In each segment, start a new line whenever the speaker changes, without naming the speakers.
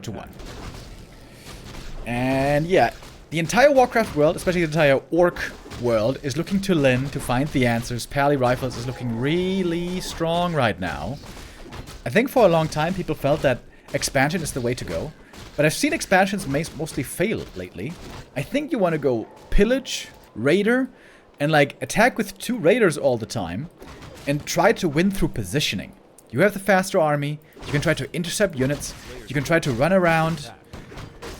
to 1. And yeah, the entire Warcraft world, especially the entire Orc world, is looking to Lyn to find the answers. Pally Rifles is looking really strong right now. I think for a long time people felt that expansion is the way to go. But I've seen expansions mostly fail lately. I think you want to go Pillage, Raider, and like attack with 2 Raiders all the time. And try to win through positioning. You have the faster army, you can try to intercept units, you can try to run around,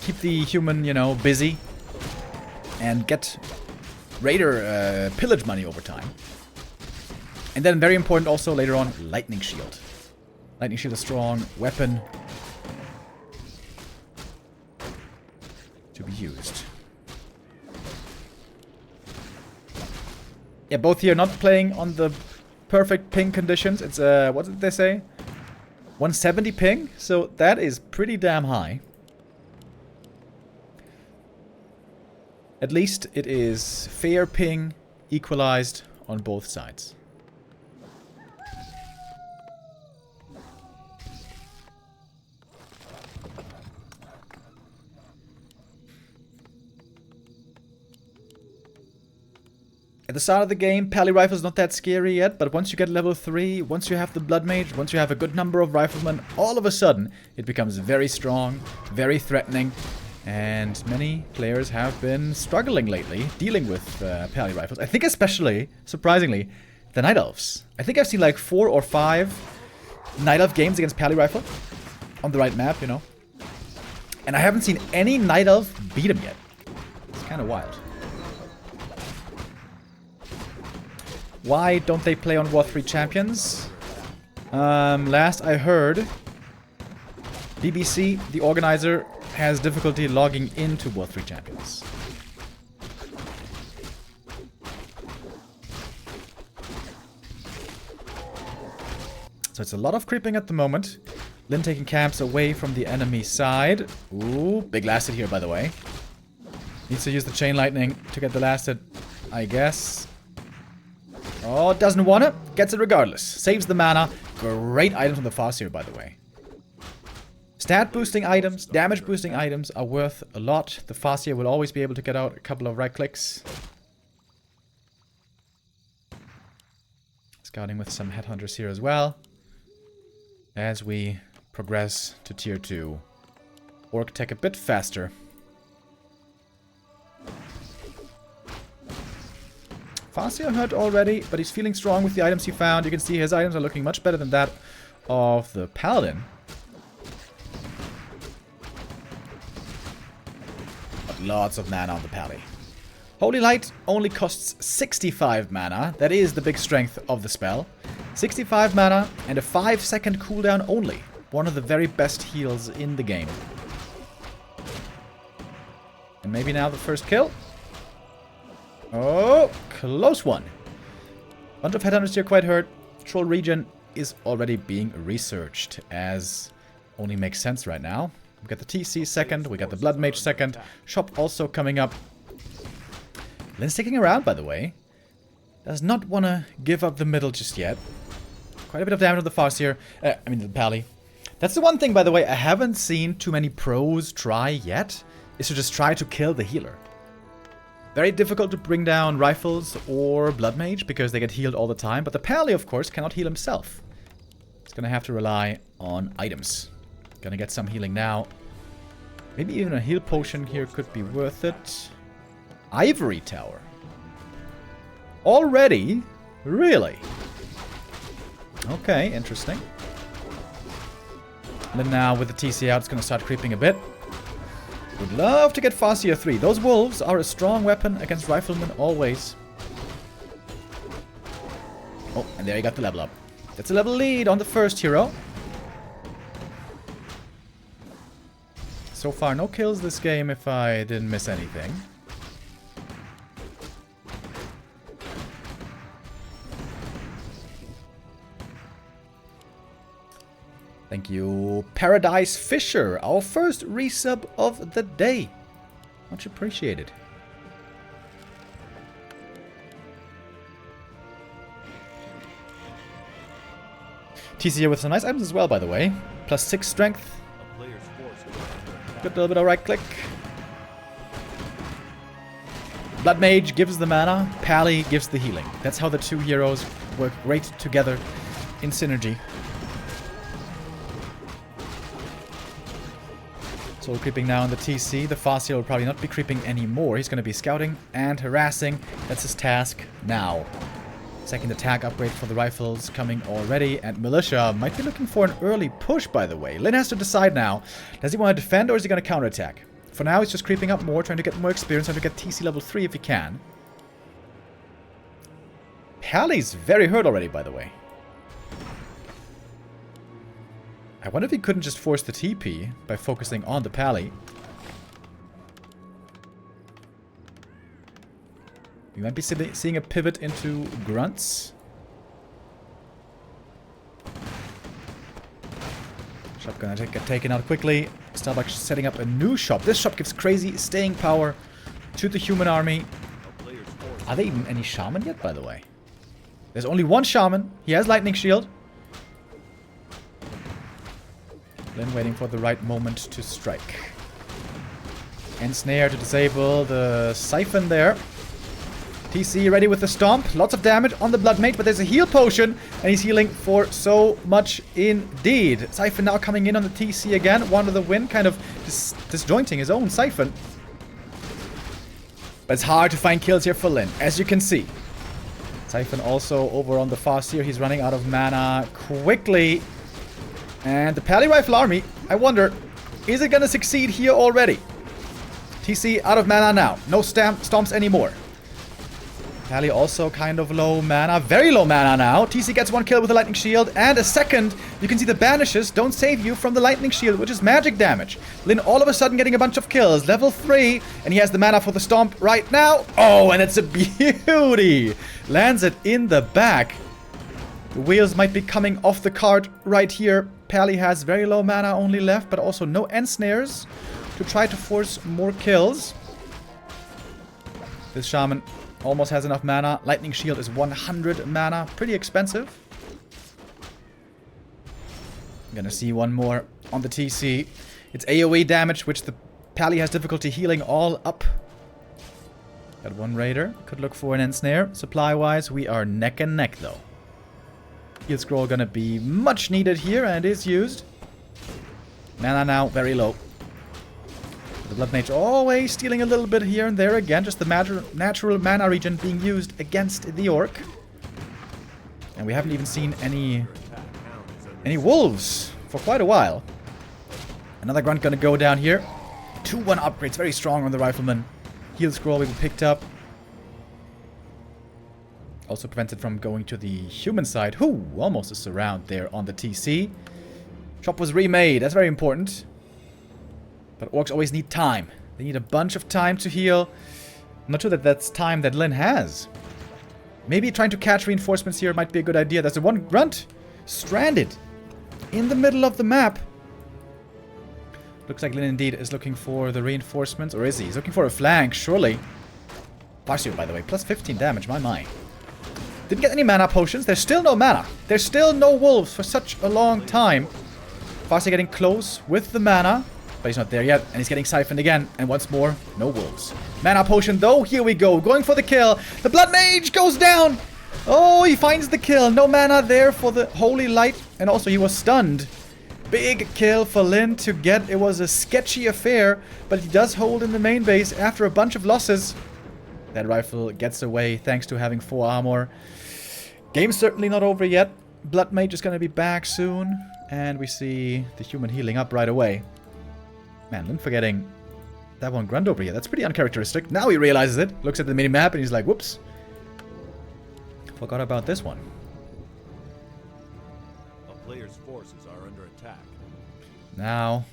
keep the human, you know, busy, and get Raider pillage money over time. And then very important also later on, Lightning Shield. Lightning Shield is a strong weapon to be used. Yeah, both here not playing on the perfect ping conditions. It's what did they say? 170 ping, so that is pretty damn high. At least it is fair ping, equalized on both sides. At the start of the game, Pally Rifle is not that scary yet, but once you get level 3, once you have the Blood Mage, once you have a good number of riflemen, all of a sudden it becomes very strong, very threatening, and many players have been struggling lately dealing with Pally Rifles. I think especially, surprisingly, the Night Elves. I think I've seen like 4 or 5 Night Elf games against Pally Rifle on the right map, you know. And I haven't seen any Night Elf beat him yet. It's kind of wild. Why don't they play on WoW3 Champions? Last I heard, BBC, the organizer, has difficulty logging into WoW3 Champions. So it's a lot of creeping at the moment. Lyn taking camps away from the enemy side. Ooh, big lasted here, by the way. Needs to use the Chain Lightning to get the lasted, I guess. Oh, doesn't want it. Gets it regardless. Saves the mana. Great items on the Farseer, by the way. Stat boosting items, damage boosting items are worth a lot. The Farseer will always be able to get out a couple of right clicks. Scouting with some headhunters here as well. As we progress to tier 2. Orc tech a bit faster. Farseer hurt already, but he's feeling strong with the items he found. You can see his items are looking much better than that of the Paladin. But lots of mana on the Pally. Holy Light only costs 65 mana. That is the big strength of the spell. 65 mana and a 5-second cooldown only. One of the very best heals in the game. And maybe now the first kill. Oh, close one. Bunch of headhunters here quite hurt. Troll region is already being researched, as only makes sense right now. We got the TC second, we got the Blood Mage second. Shop also coming up. Lyn's sticking around, by the way. Does not want to give up the middle just yet. Quite a bit of damage on the Farseer. I mean, the Pally. That's the one thing, by the way, I haven't seen too many pros try yet, is to just try to kill the healer. Very difficult to bring down Rifles or Blood Mage because they get healed all the time. But the Pally, of course, cannot heal himself. He's going to have to rely on items. Gonna get some healing now. Maybe even a heal potion here could be worth it. Ivory Tower. Already? Really? Okay, interesting. And then now with the TC out, it's going to start creeping a bit. Would love to get Farseer 3. Those wolves are a strong weapon against riflemen always. Oh, and there he got the level up. That's a level lead on the first hero. So far, no kills this game if I didn't miss anything. Thank you, Paradise Fisher, our first resub of the day. Much appreciated. TC here with some nice items as well, by the way. +6 strength. Good little bit of right click. Blood Mage gives the mana, Pally gives the healing. That's how the two heroes work great together in synergy. Soul creeping now on the TC. The Farseer will probably not be creeping anymore. He's going to be scouting and harassing. That's his task now. Second attack upgrade for the rifles coming already. And Militia might be looking for an early push, by the way. Lin has to decide now. Does he want to defend or is he going to counterattack? For now, he's just creeping up more, trying to get more experience, trying to get TC level 3 if he can. Pally's very hurt already, by the way. I wonder if he couldn't just force the TP by focusing on the Pally. We might be seeing a pivot into grunts. Shop gonna get taken out quickly. Starbuck setting up a new shop. This shop gives crazy staying power to the human army. Are there even any shaman yet, by the way? There's only one shaman. He has lightning shield. Then waiting for the right moment to strike. Ensnare to disable the siphon there. TC ready with the stomp. Lots of damage on the Blood Mage, but there's a heal potion, and he's healing for so much indeed. Siphon now coming in on the TC again. One to the win, kind of disjointing his own siphon. But it's hard to find kills here for Lin, as you can see. Siphon also over on the Farseer. He's running out of mana quickly. And the Pally Rifle army, I wonder, is it going to succeed here already? TC out of mana now. No stomps anymore. Pally also kind of low mana. Very low mana now. TC gets one kill with the lightning shield. And a second, you can see the banishes don't save you from the lightning shield, which is magic damage. Lin all of a sudden getting a bunch of kills. Level 3. And he has the mana for the stomp right now. Oh, and it's a beauty. Lands it in the back. The wheels might be coming off the cart right here. Pally has very low mana only left, but also no ensnares to try to force more kills. This shaman almost has enough mana. Lightning shield is 100 mana. Pretty expensive. I'm gonna see one more on the TC. It's AoE damage, which the Pally has difficulty healing all up. Got one raider. Could look for an ensnare. Supply-wise, we are neck and neck, though. Heal scroll gonna be much needed here, and is used. Mana now very low. The Blood Mage always stealing a little bit here and there again. Just the natural mana regen being used against the Orc. And we haven't even seen any wolves for quite a while. Another grunt gonna go down here. 2-1 upgrades, very strong on the Rifleman. Heal scroll we picked up. Also prevented from going to the human side. Who almost is around there on the TC. Shop was remade. That's very important. But orcs always need time. They need a bunch of time to heal. I'm not sure that that's time that Lin has. Maybe trying to catch reinforcements here might be a good idea. There's the one grunt stranded in the middle of the map. Looks like Lin indeed is looking for the reinforcements. Or is he? He's looking for a flank, surely. Farseer, by the way. Plus 15 damage. My. Didn't get any mana potions. There's still no mana. There's still no wolves for such a long time. Farseer getting close with the mana. But he's not there yet. And he's getting siphoned again. And once more, no wolves. Mana potion though. Here we go. Going for the kill. The Blood Mage goes down. Oh, he finds the kill. No mana there for the Holy Light. And also he was stunned. Big kill for Lin to get. It was a sketchy affair. But he does hold in the main base after a bunch of losses. That rifle gets away thanks to having 4 armor. Game's certainly not over yet. Blood Mage is going to be back soon. And we see the human healing up right away. Man, Lin forgetting that one grunt over here. That's pretty uncharacteristic. Now he realizes it. Looks at the minimap and he's like, whoops. Forgot about this one.
A player's forces are under attack.
Now,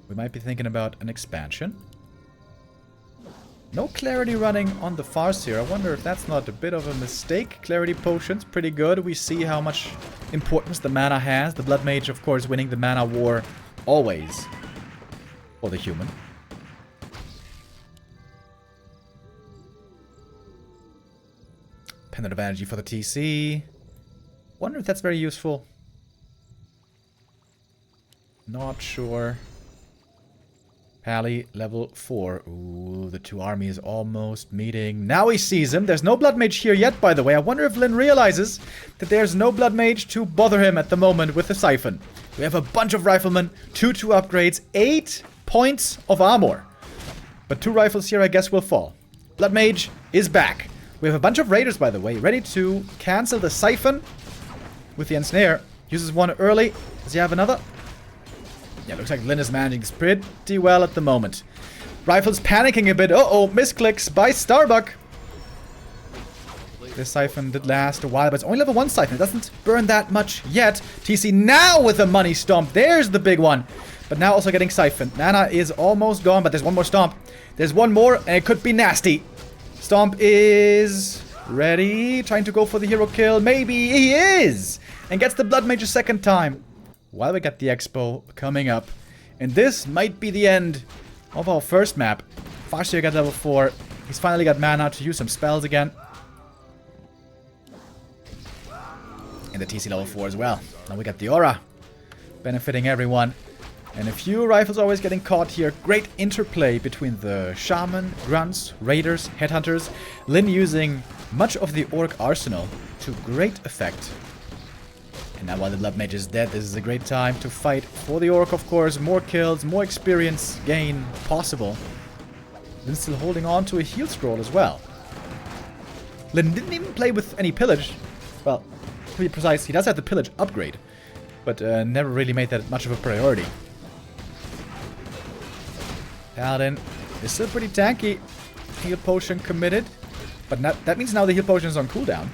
we might be thinking about an expansion. No clarity running on the Farseer. I wonder if that's not a bit of a mistake. Clarity potions, pretty good. We see how much importance the mana has. The Blood Mage, of course, winning the mana war always. For the human. Pendant of Energy for the TC. Wonder if that's very useful. Not sure. Pally level 4. Ooh, the two armies almost meeting. Now he sees him. There's no Blood Mage here yet, by the way. I wonder if Lin realizes that there's no Blood Mage to bother him at the moment with the Siphon. We have a bunch of Riflemen, 2 upgrades, 8 points of armor. But 2 rifles here I guess will fall. Blood Mage is back. We have a bunch of Raiders, by the way, ready to cancel the Siphon with the Ensnare. Uses one early. Does he have another? Yeah, looks like Lin is managing this pretty well at the moment. Rifles panicking a bit. Uh-oh, misclicks by Starbuck. This Siphon did last a while, but it's only level 1 Siphon. It doesn't burn that much yet. TC now with a money stomp. There's the big one. But now also getting Siphon. Mana is almost gone, but there's one more stomp. There's one more, and it could be nasty. Stomp is ready. Trying to go for the hero kill. Maybe he is. And gets the Blood Mage a second time. While we got the Expo coming up. And this might be the end of our first map. Farseer got level 4. He's finally got mana to use some spells again. And the TC level 4 as well. Now we got the Aura. Benefiting everyone. And a few rifles always getting caught here. Great interplay between the Shaman, Grunts, Raiders, Headhunters. Lin using much of the Orc arsenal to great effect. And now while the Blood Mage is dead, this is a great time to fight for the Orc, of course. More kills, more experience gain possible. Lin still holding on to a heal scroll as well. Lin didn't even play with any pillage. Well, to be precise, he does have the pillage upgrade. But never really made that much of a priority. Paladin is still pretty tanky. Heal potion committed. But that means now the heal potion is on cooldown.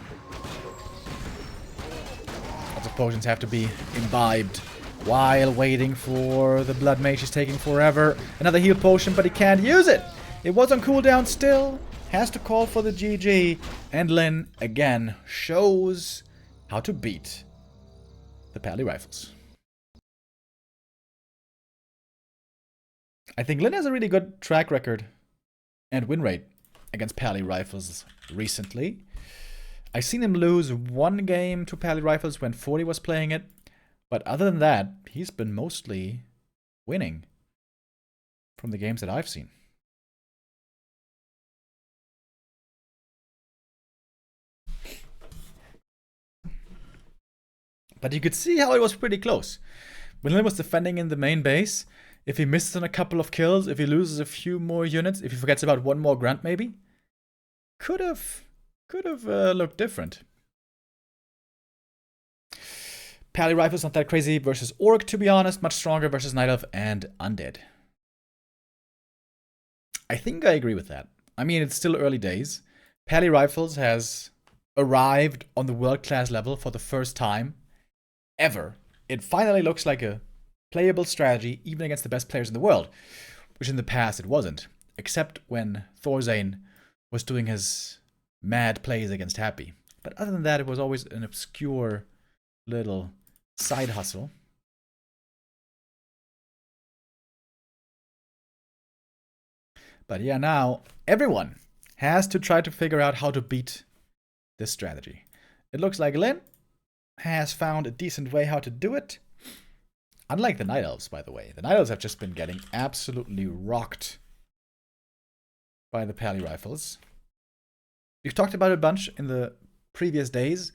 Lots of potions have to be imbibed while waiting for the Blood Mage. Is taking forever. Another heal potion, but he can't use it. It was on cooldown still. Has to call for the GG. And Lin, again, shows how to beat the Pally Rifles. I think Lin has a really good track record and win rate against Pally Rifles recently. I've seen him lose one game to Pally Rifles when 40 was playing it. But other than that, he's been mostly winning from the games that I've seen. But you could see how it was pretty close. When Lin was defending in the main base, if he misses on a couple of kills, if he loses a few more units, if he forgets about one more grunt maybe, could have looked different. Pally Rifle's not that crazy versus Orc, to be honest. Much stronger versus Night Elf and Undead. I think I agree with that. I mean, it's still early days. Pally Rifles has arrived on the world-class level for the first time ever. It finally looks like a playable strategy, even against the best players in the world, which in the past it wasn't, except when Thorzane was doing his mad plays against Happy. But other than that, it was always an obscure little side hustle. But yeah, now everyone has to try to figure out how to beat this strategy. It looks like Lin has found a decent way how to do it. Unlike the Night Elves, by the way. The Night Elves have just been getting absolutely rocked by the Pally Rifles. We've talked about it a bunch in the previous days.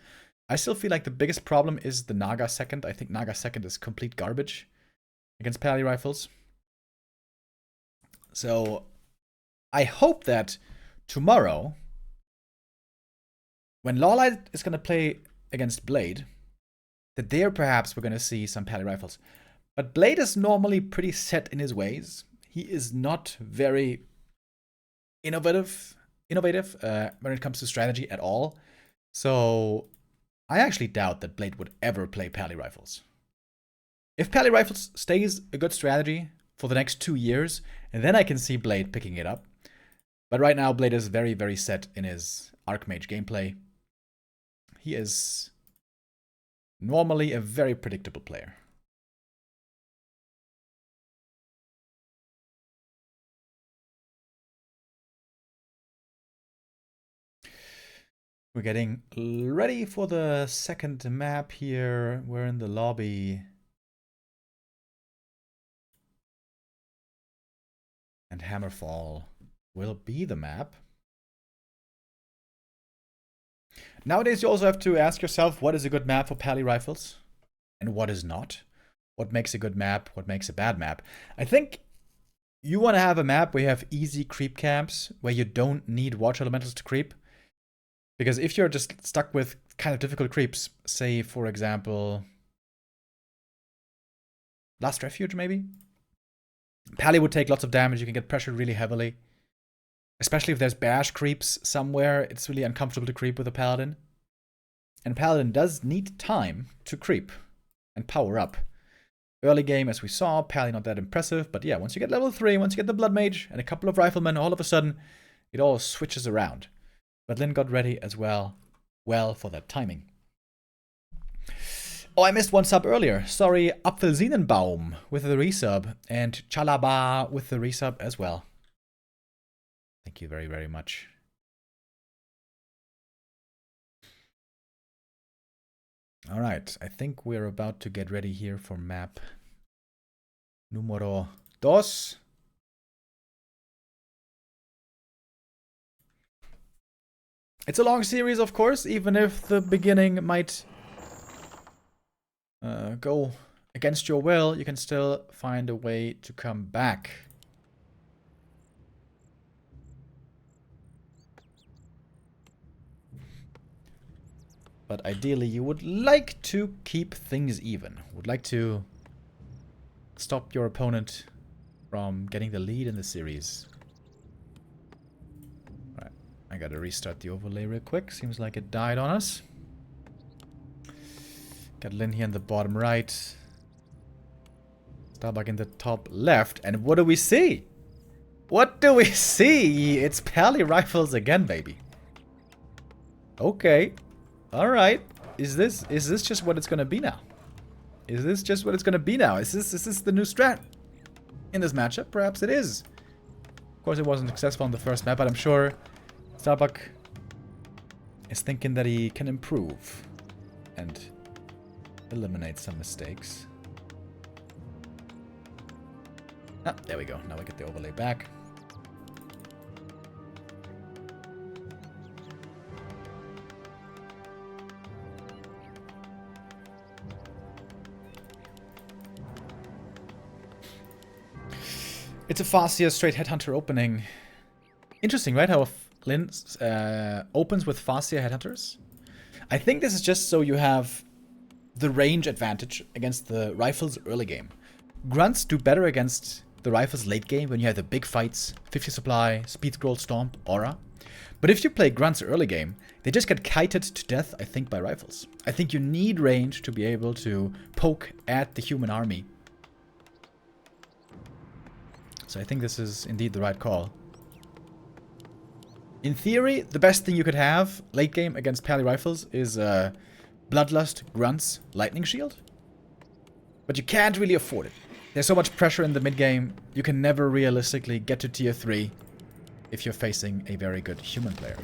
I still feel like the biggest problem is the Naga second. I think Naga second is complete garbage against Pally Rifles. So I hope that tomorrow, when Lawlight is going to play against Blade, that there perhaps we're going to see some Pally Rifles. But Blade is normally pretty set in his ways. He is not very innovative when it comes to strategy at all. So I actually doubt that Blade would ever play Pally Rifles. If Pally Rifles stays a good strategy for the next 2 years, and then I can see Blade picking it up. But right now, Blade is very, very set in his Archmage gameplay. He is normally a very predictable player. We're getting ready for the second map here. We're in the lobby. And Hammerfall will be the map. Nowadays, you also have to ask yourself, what is a good map for Pally rifles? And what is not? What makes a good map? What makes a bad map? I think you want to have a map where you have easy creep camps, where you don't need water elementals to creep. Because if you're just stuck with kind of difficult creeps, say, for example, Last Refuge, maybe? Pally would take lots of damage. You can get pressured really heavily. Especially if there's bash creeps somewhere, it's really uncomfortable to creep with a Paladin. And Paladin does need time to creep and power up. Early game, as we saw, Pally not that impressive, but yeah, once you get level 3, once you get the Blood Mage and a couple of Riflemen, all of a sudden, it all switches around. But Lynn got ready as well for that timing. Oh, I missed one sub earlier. Sorry, Apfelsinenbaum with the resub, and Chalaba with the resub as well. Thank you very, very much. Alright, I think we're about to get ready here for map numero 2. It's a long series, of course, even if the beginning might go against your will, you can still find a way to come back. But ideally, you would like to keep things even. Would like to stop your opponent from getting the lead in the series. Right, I gotta restart the overlay real quick. Seems like it died on us. Got Lynn here in the bottom right. Starbuck in the top left. And what do we see? What do we see? It's Pally rifles again, baby. Okay. Alright. Is this just what it's gonna be now? Is this just what it's gonna be now? Is this the new strat in this matchup? Perhaps it is. Of course, it wasn't successful on the first map, but I'm sure Starbuck is thinking that he can improve and eliminate some mistakes. Ah, there we go. Now we get the overlay back. It's a Farseer straight Headhunter opening. Interesting, right? How Lynn opens with Farseer Headhunters. I think this is just so you have the range advantage against the rifles early game. Grunts do better against the rifles late game when you have the big fights, 50 supply, speed scroll, stomp, aura. But if you play grunts early game, they just get kited to death, I think, by rifles. I think you need range to be able to poke at the human army. So I think this is indeed the right call. In theory, the best thing you could have late game against Pally rifles is Bloodlust, Grunts, Lightning Shield. But you can't really afford it. There's so much pressure in the mid game, you can never realistically get to tier 3 if you're facing a very good human player.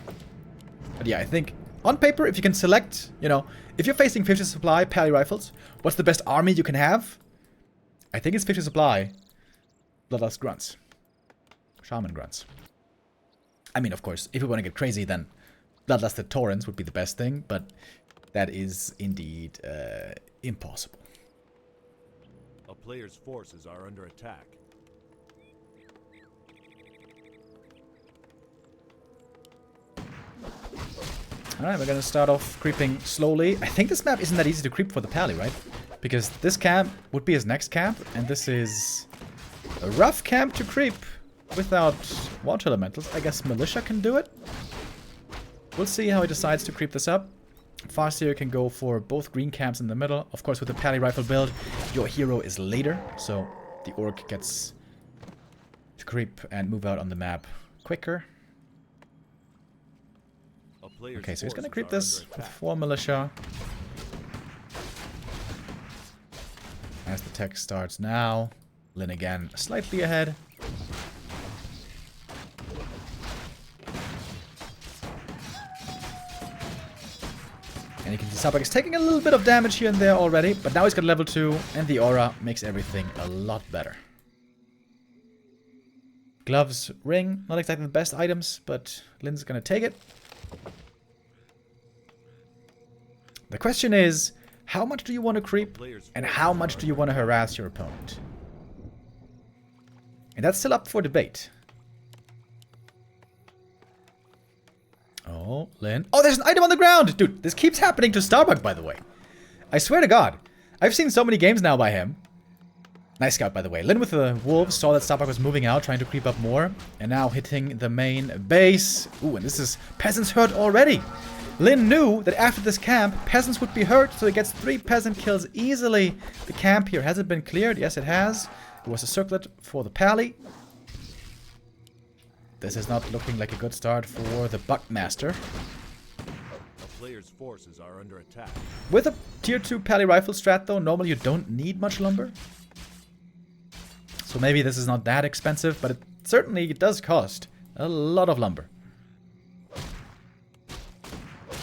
But yeah, I think on paper, if you can select, you know, if you're facing 50 supply Pally rifles, what's the best army you can have? I think it's 50 supply, Bloodlust Grunts, Shaman Grunts. I mean, of course, if you want to get crazy, then Bloodlusted Torrents would be the best thing, but that is indeed impossible.
A player's forces are under attack.
Alright, we're gonna start off creeping slowly. I think this map isn't that easy to creep for the Pally, right? Because this camp would be his next camp, and this is a rough camp to creep without water elementals. I guess Militia can do it. We'll see how he decides to creep this up. Farseer can go for both green camps in the middle. Of course, with the Pally rifle build, your hero is later, so the orc gets to creep and move out on the map quicker. Okay, so he's gonna creep this with 4 militia. As the tech starts now, Lynn again slightly ahead. And you can see Starbuck is taking a little bit of damage here and there already, but now he's got level 2, and the aura makes everything a lot better. Gloves, ring. Not exactly the best items, but Lynn's gonna take it. The question is, how much do you want to creep, and how much do you want to harass your opponent? And that's still up for debate. Oh, Lynn. Oh, there's an item on the ground! Dude, this keeps happening to Starbuck, by the way. I swear to God. I've seen so many games now by him. Nice scout, by the way. Lynn with the wolves saw that Starbuck was moving out, trying to creep up more. And now hitting the main base. Ooh, and this is peasants hurt already. Lynn knew that after this camp, peasants would be hurt, so he gets 3 peasant kills easily. The camp here hasn't been cleared. Yes, it has. There was a circlet for the pally. This is not looking like a good start for the Buckmaster.
A player's forces are under attack.
With a tier 2 pally rifle strat, though, normally you don't need much lumber. So maybe this is not that expensive, but it does cost a lot of lumber.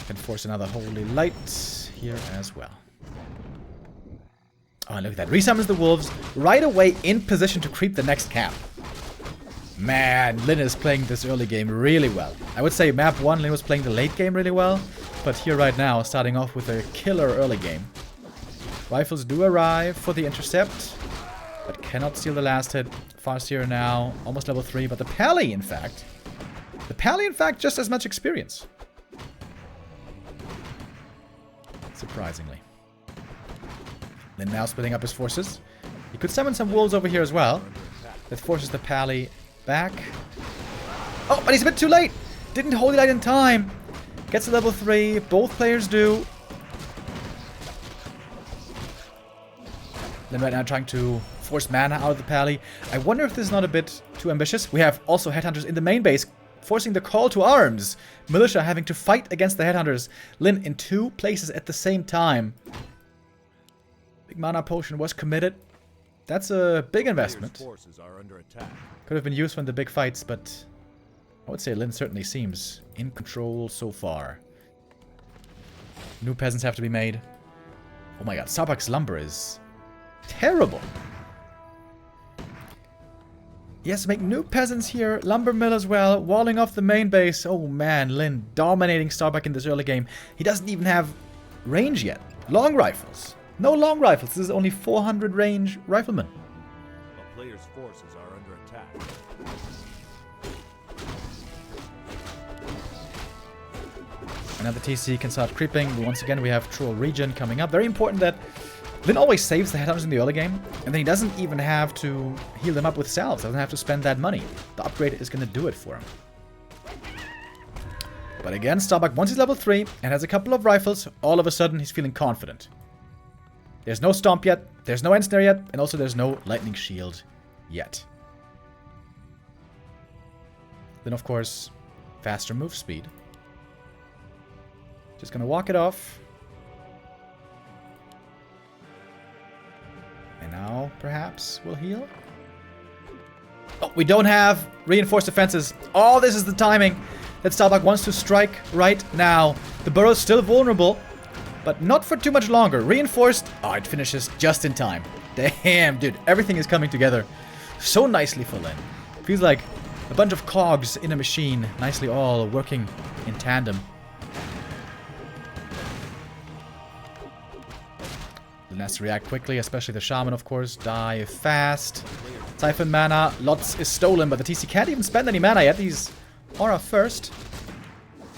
Can force another holy light here as well. Oh, and look at that. Resummons the wolves right away in position to creep the next camp. Man, Lynn is playing this early game really well. I would say map 1, Lynn was playing the late game really well. But here right now, starting off with a killer early game. Rifles do arrive for the intercept, but cannot steal the last hit. Farseer now, almost level 3, but the pally, in fact, just as much experience. Surprisingly. Lynn now splitting up his forces. He could summon some wolves over here as well. That forces the pally back. Oh, but he's a bit too late. Didn't hold it light in time. Gets to level 3. Both players do. Lynn right now trying to force mana out of the pally. I wonder if this is not a bit too ambitious. We have also headhunters in the main base, forcing the call to arms. Militia having to fight against the headhunters. Lynn in 2 places at the same time. Big mana potion was committed. That's a big investment. Could have been useful in the big fights, but I would say Lynn certainly seems in control so far. New peasants have to be made. Oh my god, Starbuck's lumber is terrible. He has to make new peasants here. Lumber mill as well. Walling off the main base. Oh man, Lynn dominating Starbuck in this early game. He doesn't even have range yet. Long rifles. No long rifles. This is only 400 range riflemen.
A player's forces are under attack.
Another TC can start creeping. But once again, we have Troll Regen coming up. Very important that Lynn always saves the headhunters in the early game, and then he doesn't even have to heal them up with salves. Doesn't have to spend that money. The upgrade is going to do it for him. But again, Starbuck, once he's level 3 and has a couple of rifles, all of a sudden he's feeling confident. There's no stomp yet, there's no ensnare yet, and also there's no lightning shield yet. Then, of course, faster move speed. Just going to walk it off. And now, perhaps, we'll heal. Oh, we don't have reinforced defenses. Oh, this is the timing that Starbuck wants to strike right now. The burrow's still vulnerable, but not for too much longer. Reinforced. Oh, it finishes just in time. Damn, dude. Everything is coming together so nicely for Lynn. Feels like a bunch of cogs in a machine, nicely all working in tandem. Lynn has to react quickly, especially the shaman, of course. Die fast. Siphon mana. Lots is stolen, but the TC can't even spend any mana yet. He's aura first.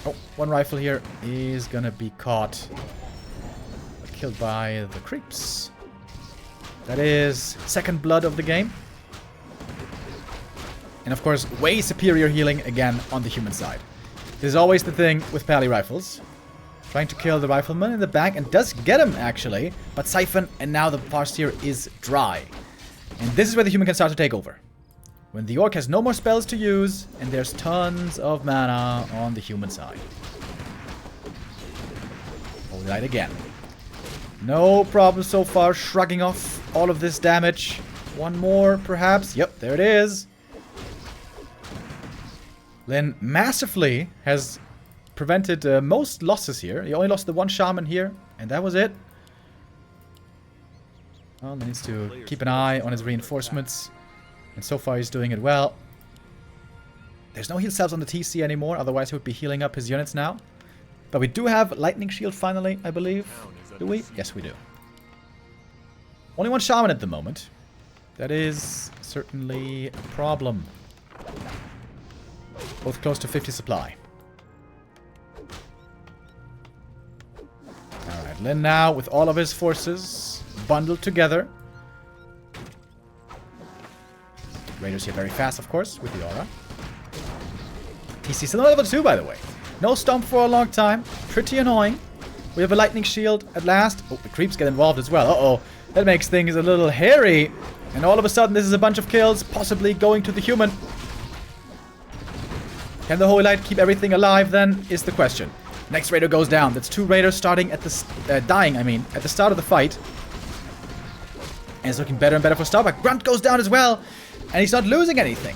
Oh, one rifle here is gonna be caught. But killed by the creeps. That is second blood of the game. And of course, way superior healing again on the human side. This is always the thing with pally rifles. Trying to kill the rifleman in the back, and does get him actually. But Siphon, and now the Farseer is dry. And this is where the human can start to take over. When the orc has no more spells to use, and there's tons of mana on the human side. Hold it again. No problem so far, shrugging off all of this damage. One more, perhaps. Yep, there it is. Lynn massively has prevented most losses here. He only lost the one shaman here, and that was it. Well, he needs to keep an eye on his reinforcements, and so far he's doing it well. There's no heal cells on the TC anymore, otherwise he would be healing up his units now. But we do have Lightning Shield finally, I believe. Do we? Yes, we do. Only one Shaman at the moment. That is certainly a problem. Both close to 50 supply. Alright, Lin now with all of his forces bundled together. Raiders here very fast, of course, with the aura. TC still level 2, by the way. No stomp for a long time. Pretty annoying. We have a lightning shield at last. Oh, the creeps get involved as well. Uh-oh. That makes things a little hairy. And all of a sudden, this is a bunch of kills, possibly going to the human. Can the Holy Light keep everything alive, then, is the question. Next raider goes down. That's 2 raiders starting at the... dying, I mean, at the start of the fight. And it's looking better and better for Starbuck. Grunt goes down as well. And he's not losing anything.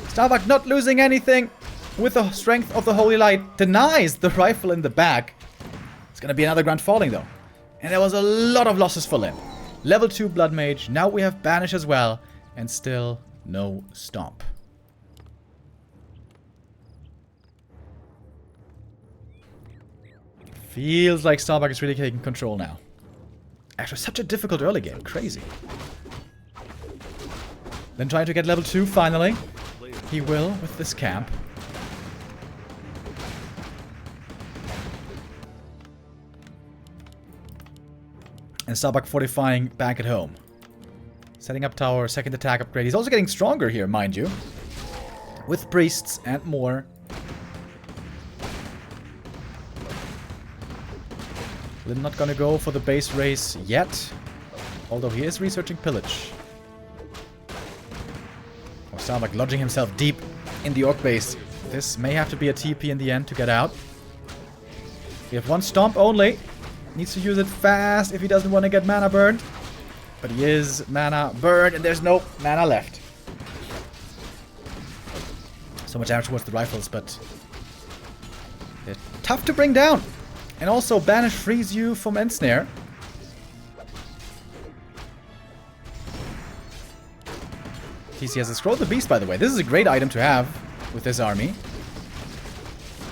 Starbuck not losing anything with the strength of the Holy Light. Denies the rifle in the back. It's going to be another Grunt falling, though. And there was a lot of losses for Lin. Level 2 Blood Mage. Now we have Banish as well. And still no Stomp. Feels like Starbuck is really taking control now. Actually, such a difficult early game. Crazy. Then trying to get level 2 finally. He will with this camp. And Starbuck fortifying back at home. Setting up tower, second attack upgrade. He's also getting stronger here, mind you. With priests and more. Lin not gonna go for the base race yet. Although he is researching pillage. Or Starbuck lodging himself deep in the orc base. This may have to be a TP in the end to get out. We have 1 stomp only. Needs to use it fast if he doesn't want to get mana burned. But he is mana burned and there's no mana left. So much damage towards the rifles, but they're tough to bring down. And also Banish frees you from Ensnare. TC has a Scroll of the Beast, by the way. This is a great item to have with this army.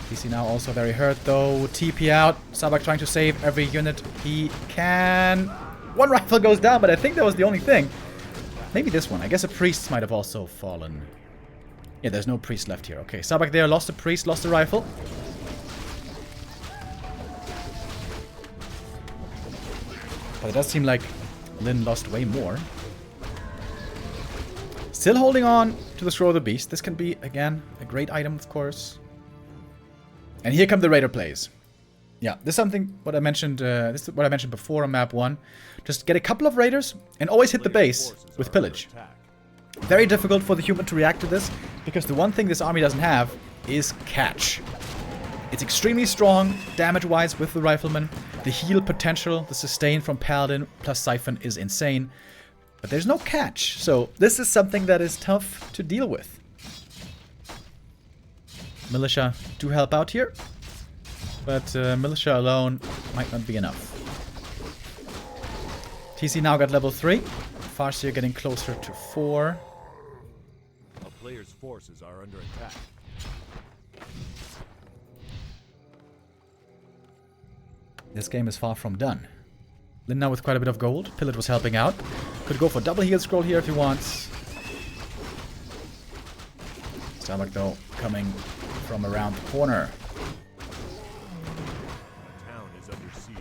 TC now also very hurt, though. TP out. Starbuck trying to save every unit he can. 1 rifle goes down, but I think that was the only thing. Maybe this one. I guess a priest might have also fallen. Yeah, there's no priest left here. Okay, Starbuck there lost a priest, lost a rifle. But it does seem like Lin lost way more. Still holding on to the Scroll of the Beast. This can be, again, a great item, of course. And here come the Raider plays. Yeah, this is something what I mentioned. This is what I mentioned before on map 1. Just get a couple of Raiders and always hit the base with pillage. Very difficult for the human to react to this, because the one thing this army doesn't have is catch. It's extremely strong damage-wise with the rifleman. The heal potential, the sustain from Paladin plus Siphon is insane. But there's no catch, so this is something that is tough to deal with. Militia do help out here, but Militia alone might not be enough. TC now got level 3. Farseer getting closer to 4.
A player's forces are under attack.
This game is far from done. Lin now with quite a bit of gold. Pillage was helping out. Could go for double heal scroll here if he wants. Starbuck though coming from around the corner.
Town is under siege.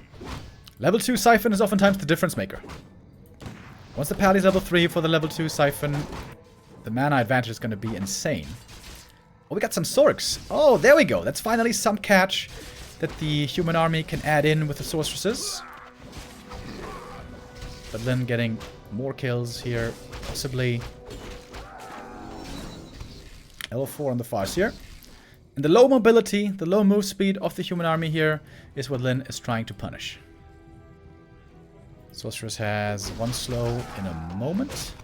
Level 2 Siphon is oftentimes the difference maker. Once the pal is level 3 for the level 2 Siphon, the mana advantage is going to be insane. Oh, we got some Sorks. Oh, there we go. That's finally some catch that the human army can add in with the sorceresses. But then getting more kills here, possibly. Level 4 on the Farseer. And the low mobility, the low move speed of the human army here is what Lin is trying to punish. Sorceress has 1 slow in a moment.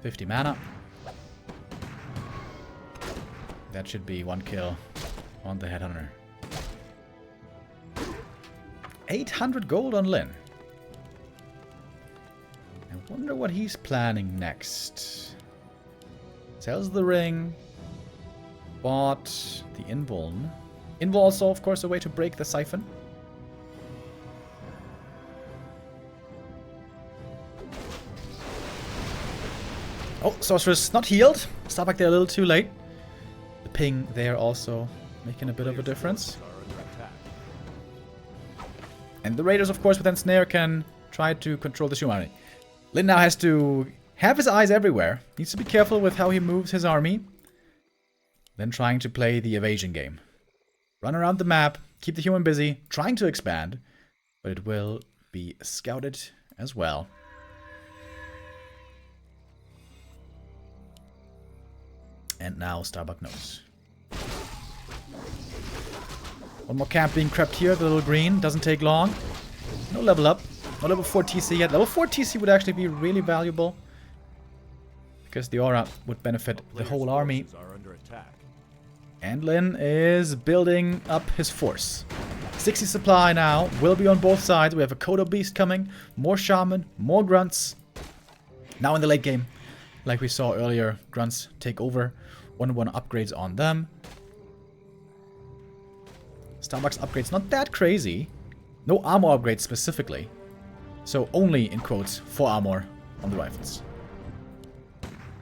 50 mana. That should be 1 kill on the Headhunter. 800 gold on Lin. I wonder what he's planning next. Sells the ring. Bought the invuln. Invuln also, of course, a way to break the siphon. Oh, Sorceress not healed. Starbuck there a little too late. The ping there also making a bit of a difference. And the Raiders, of course, with Ensnare can try to control the Shumari. Lin now has to have his eyes everywhere. Needs to be careful with how he moves his army. Then trying to play the evasion game. Run around the map, keep the human busy, trying to expand. But it will be scouted as well. And now Starbuck knows. One more camp being crept here, the little green. Doesn't take long. No level up. No level 4 TC yet. Level 4 TC would actually be really valuable. Because the aura would benefit the whole army. And Lin is building up his force. 60 supply now. Will be on both sides. We have a Kodo Beast coming. More Shaman. More Grunts. Now in the late game. Like we saw earlier, Grunts take over. 1-1 upgrades on them. Starbuck's upgrades not that crazy. No armor upgrades specifically. So only, in quotes, 4 armor on the rifles.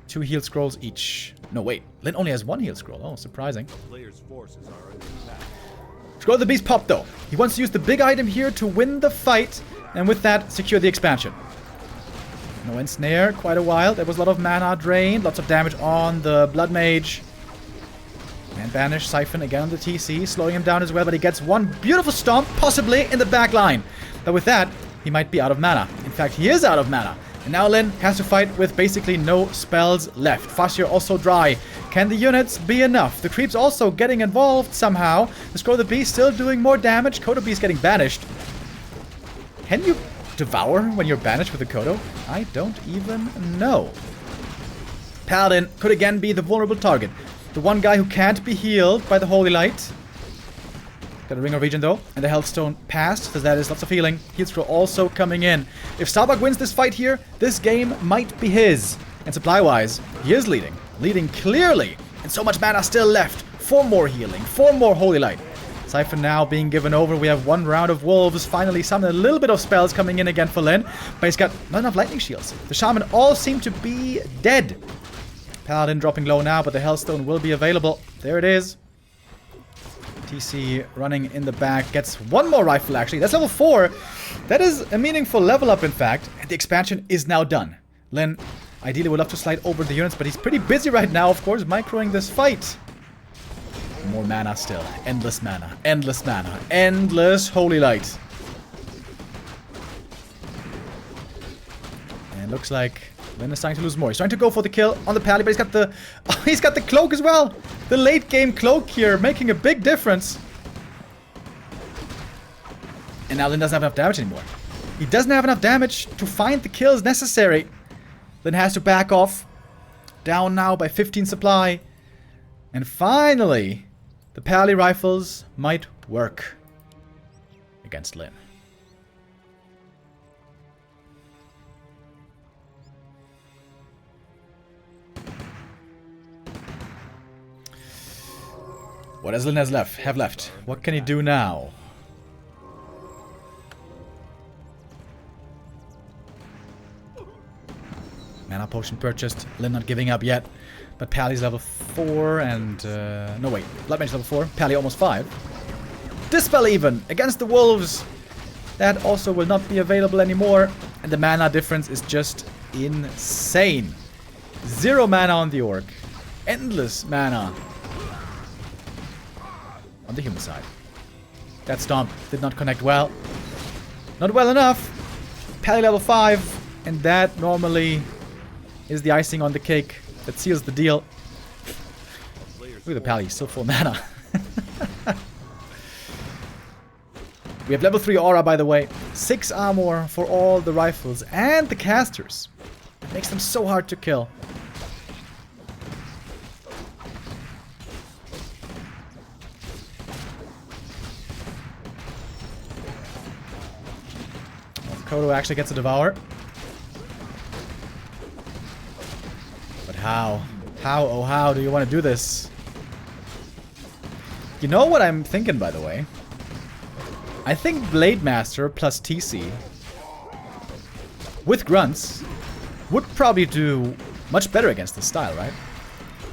2 heal scrolls each. No, wait. Lin only has 1 heal scroll. Oh, surprising. Scroll of the Beast popped, though. He wants to use the big item here to win the fight. And with that, secure the expansion. No ensnare, quite a while. There was a lot of mana drained. Lots of damage on the Blood Mage. And Banish Siphon again on the TC. Slowing him down as well, but he gets one beautiful stomp, possibly in the back line. But with that, he might be out of mana. In fact, he is out of mana. And now Lin has to fight with basically no spells left. Fasir also dry. Can the units be enough? The creeps also getting involved somehow. The Scroll of the Beast still doing more damage. Kodo Beast getting banished. Can you devour when you're banished with a Kodo? I don't even know. Paladin could again be the vulnerable target. The one guy who can't be healed by the Holy Light. Got a Ring of Regen though. And the Healthstone passed, so that is lots of healing. Heal Scroll also coming in. If Starbuck wins this fight here, this game might be his. And supply-wise, he is leading. Leading clearly. And so much mana still left. 4 more healing. 4 more Holy Light. Siphon now being given over. We have 1 round of Wolves. Finally, some a little bit of spells coming in again for Lin. But he's got not enough lightning shields. The Shaman all seem to be dead. Paladin dropping low now, but the Hellstone will be available. There it is. TC running in the back. Gets 1 more rifle, actually. That's level 4. That is a meaningful level up, in fact. And the expansion is now done. Lin ideally would love to slide over the units, but he's pretty busy right now, of course, microing this fight. More mana still. Endless mana. Endless mana. Endless Holy Light. And looks like Lin is starting to lose more. He's trying to go for the kill on the Pally, but he's got the cloak as well. The late game cloak here making a big difference. And now Lin doesn't have enough damage anymore. He doesn't have enough damage to find the kills necessary. Lin has to back off. Down now by 15 supply. And finally, the Pally rifles might work against Lin. What does Lin have left? What can he do now? Mana potion purchased. Lin not giving up yet. But Pally's level 4 and... no, wait. Blood Mage level 4. Pally almost 5. Dispel even against the Wolves. That also will not be available anymore. And the mana difference is just insane. 0 mana on the Orc. Endless mana on the human side. That stomp did not connect well. Not well enough. Pally level 5. And that normally is the icing on the cake that seals the deal. Look at the Pally, still full mana. We have level 3 aura, by the way. 6 armor for all the rifles and the casters. It makes them so hard to kill. Kodo actually gets a devour. But how? How, oh how do you want to do this? You know what I'm thinking, by the way? I think Blade Master plus TC with grunts would probably do much better against this style, right?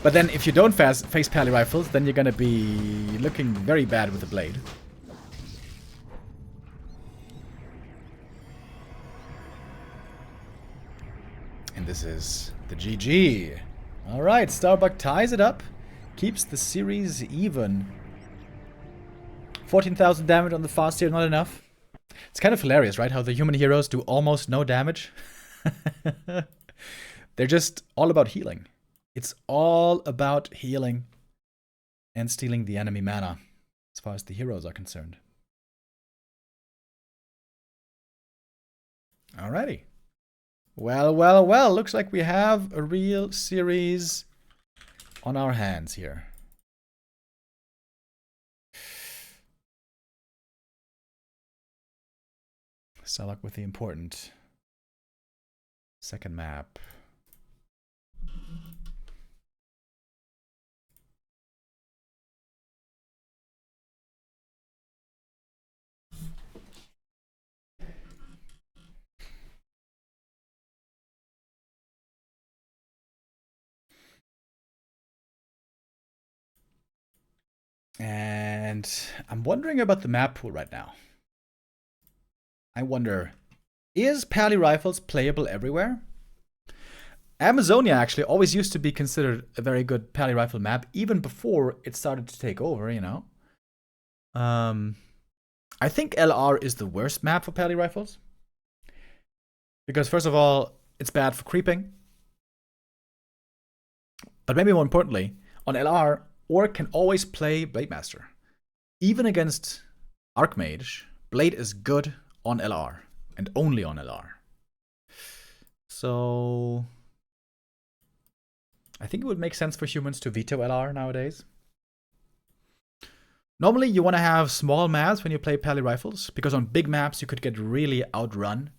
But then if you don't face pally rifles, then you're gonna be looking very bad with the blade. And this is the GG. Alright, Starbuck ties it up. Keeps the series even. 14,000 damage on the fast here, not enough. It's kind of hilarious, right? How the human heroes do almost no damage. They're just all about healing. It's all about healing and stealing the enemy mana, as far as the heroes are concerned. Alrighty. Well, well, well. Looks like we have a real series on our hands here. Starbuck with the important second map. And I'm wondering about the map pool right now. I wonder, is pally rifles playable everywhere? Amazonia actually always used to be considered a very good pally rifle map, even before it started to take over, you know. I think LR is the worst map for pally rifles. Because first of all, it's bad for creeping. But maybe more importantly, on LR, Orc can always play Blade Master. Even against Archmage, Blade is good on LR, and only on LR. So I think it would make sense for humans to veto LR nowadays. Normally you want to have small maps when you play pally rifles, because on big maps you could get really outrun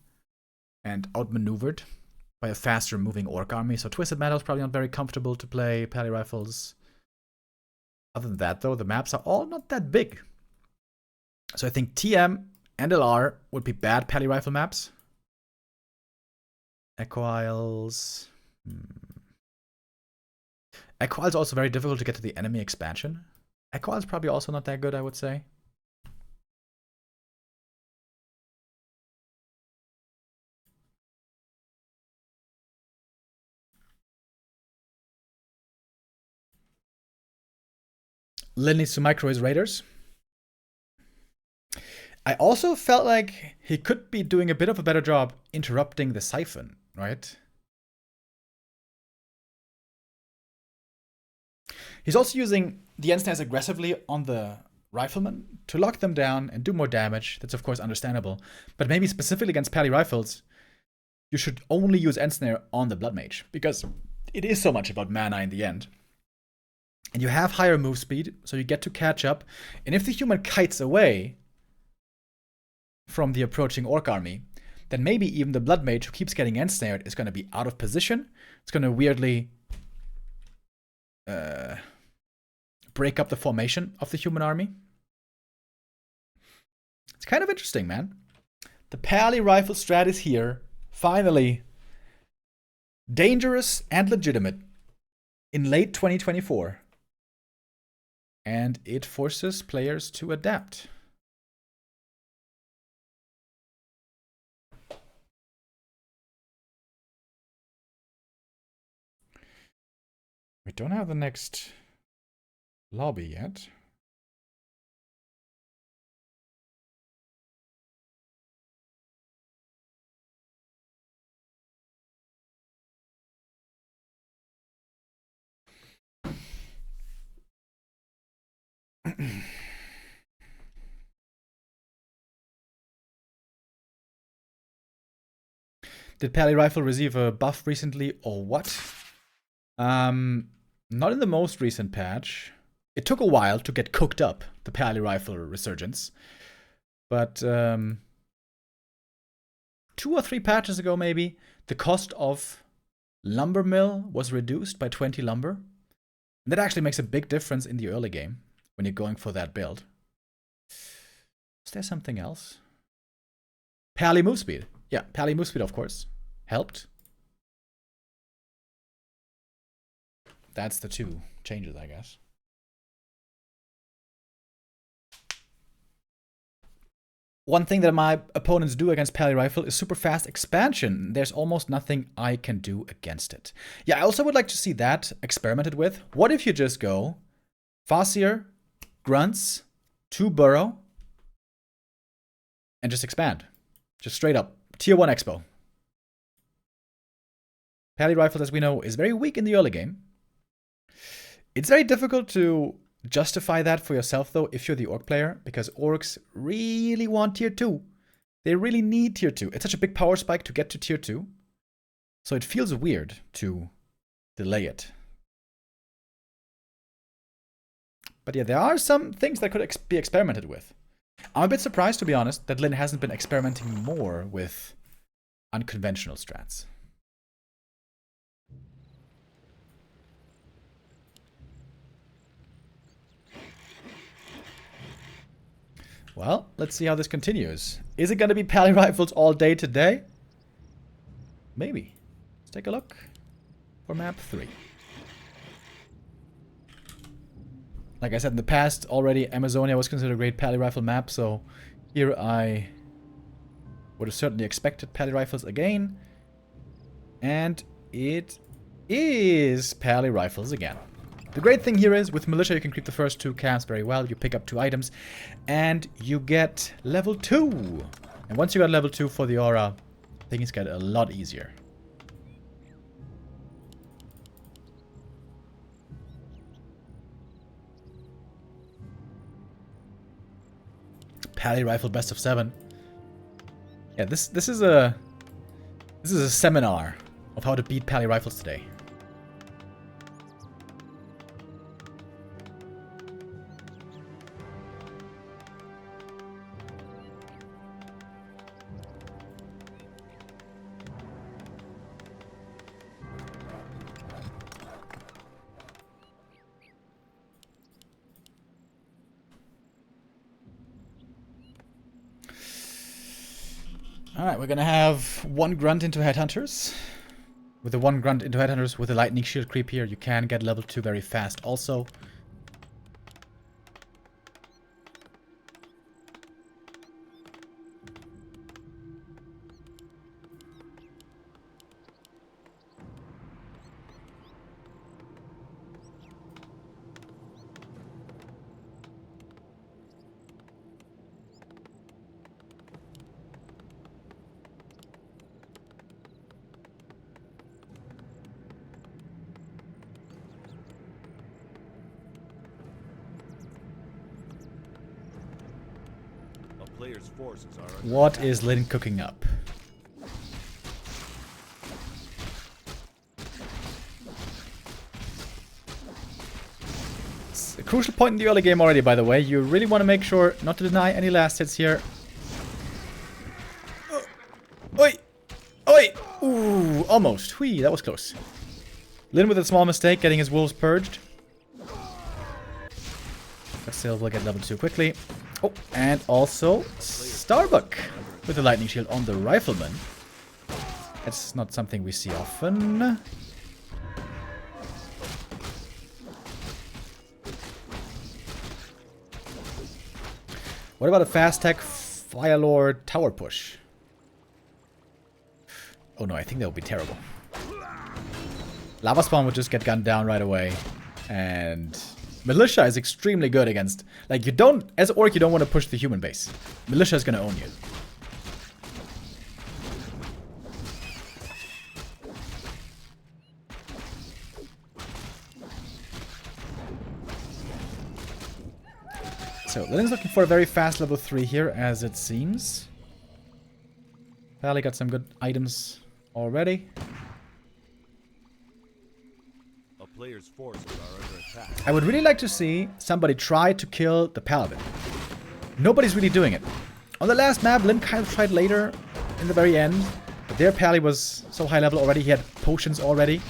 and outmaneuvered by a faster moving Orc army. So Twisted Metal is probably not very comfortable to play pally rifles. Other than that, though, the maps are all not that big. So I think TM and LR would be bad pally rifle maps. Echo Isles. Echo Isles also very difficult to get to the enemy expansion. Echo Isles probably also not that good, I would say. Lin needs to micro his raiders. I also felt like he could be doing a bit of a better job interrupting the siphon, right? He's also using the Ensnares aggressively on the riflemen to lock them down and do more damage. That's of course understandable. But maybe specifically against pally rifles, you should only use Ensnare on the Blood Mage, because it is so much about mana in the end. And you have higher move speed, so you get to catch up. And if the human kites away from the approaching Orc army, then maybe even the Blood Mage who keeps getting ensnared is going to be out of position. It's going to weirdly break up the formation of the human army. It's kind of interesting, man. The pally rifle strat is here, finally. Dangerous and legitimate in late 2024. And it forces players to adapt. We don't have the next lobby yet. Did pally rifle receive a buff recently or what? Not in the most recent patch. It took a while to get cooked up, the pally rifle resurgence. But 2 or 3 patches ago maybe, the cost of Lumber mill was reduced by 20 lumber. And that actually makes a big difference in the early game when you're going for that build. Is there something else? Pally move speed. Yeah, pally move speed, of course. Helped. That's the two changes, I guess. One thing that my opponents do against Pally Rifle is super fast expansion. There's almost nothing I can do against it. Yeah, I also would like to see that experimented with. What if you just go Farseer, Grunts, 2 Burrow, and just expand? Just straight up. Tier 1 Expo. Pally Rifle, as we know, is very weak in the early game. It's very difficult to justify that for yourself, though, if you're the Orc player, because Orcs really want Tier 2. They really need Tier 2. It's such a big power spike to get to Tier 2. So it feels weird to delay it. But yeah, there are some things that could be experimented with. I'm a bit surprised, to be honest, that Lyn hasn't been experimenting more with unconventional strats. Well, let's see how this continues. Is it going to be Pally Rifles all day today? Maybe. Let's take a look for map 3. Like I said in the past, already Amazonia was considered a great Pally Rifle map, so here I would have certainly expected Pally Rifles again. And it is Pally Rifles again. The great thing here is, with Militia, you can creep the first 2 camps very well. You pick up 2 items, and you get level 2. And once you got level 2 for the aura, things get a lot easier. Pally Rifle best of 7. Yeah, this is a seminar of how to beat Pally Rifles today. Alright, we're gonna have 1 grunt into headhunters. With the 1 grunt into headhunters with a lightning shield creep here, you can get level 2 very fast also.
Player's forces are under
What is Lyn cooking up? It's a crucial point in the early game already, by the way. You really want to make sure not to deny any last hits here. Oi! Oi! Ooh, almost. Whee, that was close. Lyn with a small mistake, getting his wolves purged. But still, we'll get level 2 quickly. Oh, and also Starbuck with the lightning shield on the rifleman. That's not something we see often. What about a fast tech Firelord tower push? Oh no, I think that would be terrible. Lava Spawn would just get gunned down right away. And Militia is extremely good against... Like, you don't... As Orc, you don't want to push the human base. Militia is going to own you. So, Lyn's looking for a very fast level 3 here, as it seems. Pally got some good items already.
player's forces are under attack.
I would really like to see somebody try to kill the paladin. Nobody's really doing it. On the last map, Lyn kind of tried later, in the very end, But there, Pally was so high level already. He had potions already.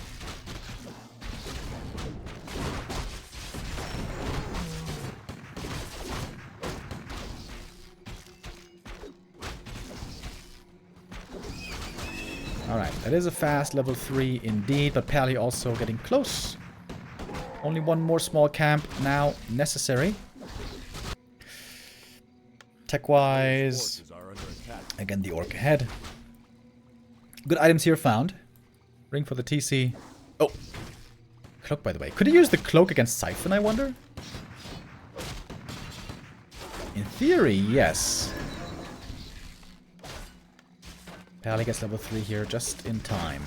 Alright, that is a fast level 3 indeed, but Pally also getting close. Only one more small camp now necessary. Tech-wise, again the orc ahead. Good items here found. Ring for the TC. Oh, cloak by the way. Could he use the cloak against Siphon, I wonder? In theory, yes. Pally gets level 3 here just in time.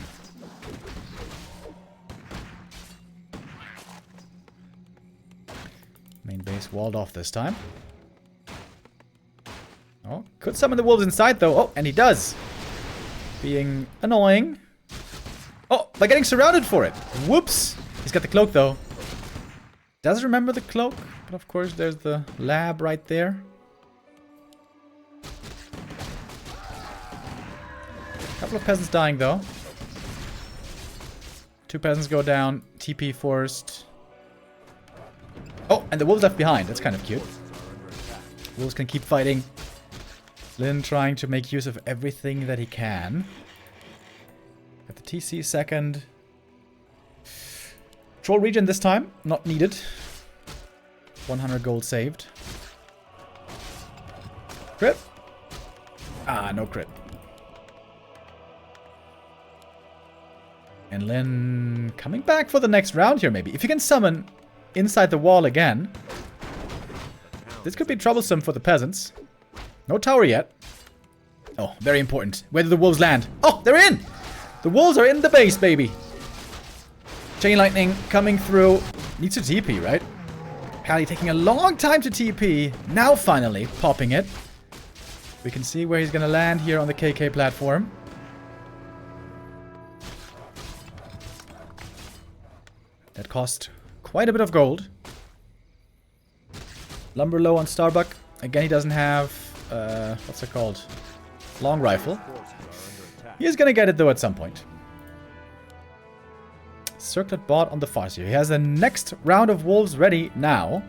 Main base walled off this time. Oh, could summon the wolves inside though. Oh, and he does. Being annoying. Oh, by getting surrounded for it. Whoops. He's got the cloak though. Does remember the cloak, but of course there's the lab right there. Couple of peasants dying though. 2 peasants go down. TP forced. Oh, and the wolves left behind. That's kind of cute. Wolves can keep fighting. Lin trying to make use of everything that he can. Got the TC second. Troll regen this time. Not needed. 100 gold saved. Crit. Ah, no crit. And Lin coming back for the next round here, maybe. If you can summon inside the wall again. This could be troublesome for the peasants. No tower yet. Oh, very important. Where do the wolves land? Oh, they're in! The wolves are in the base, baby. Chain lightning coming through. Needs to TP, right? Pally taking a long time to TP. Now finally popping it. We can see where he's going to land here on the KK platform. That cost quite a bit of gold. Lumber low on Starbuck. Again, he doesn't have, what's it called? Long rifle. He is going to get it though at some point. Circlet bot on the Farseer. He has the next round of wolves ready now.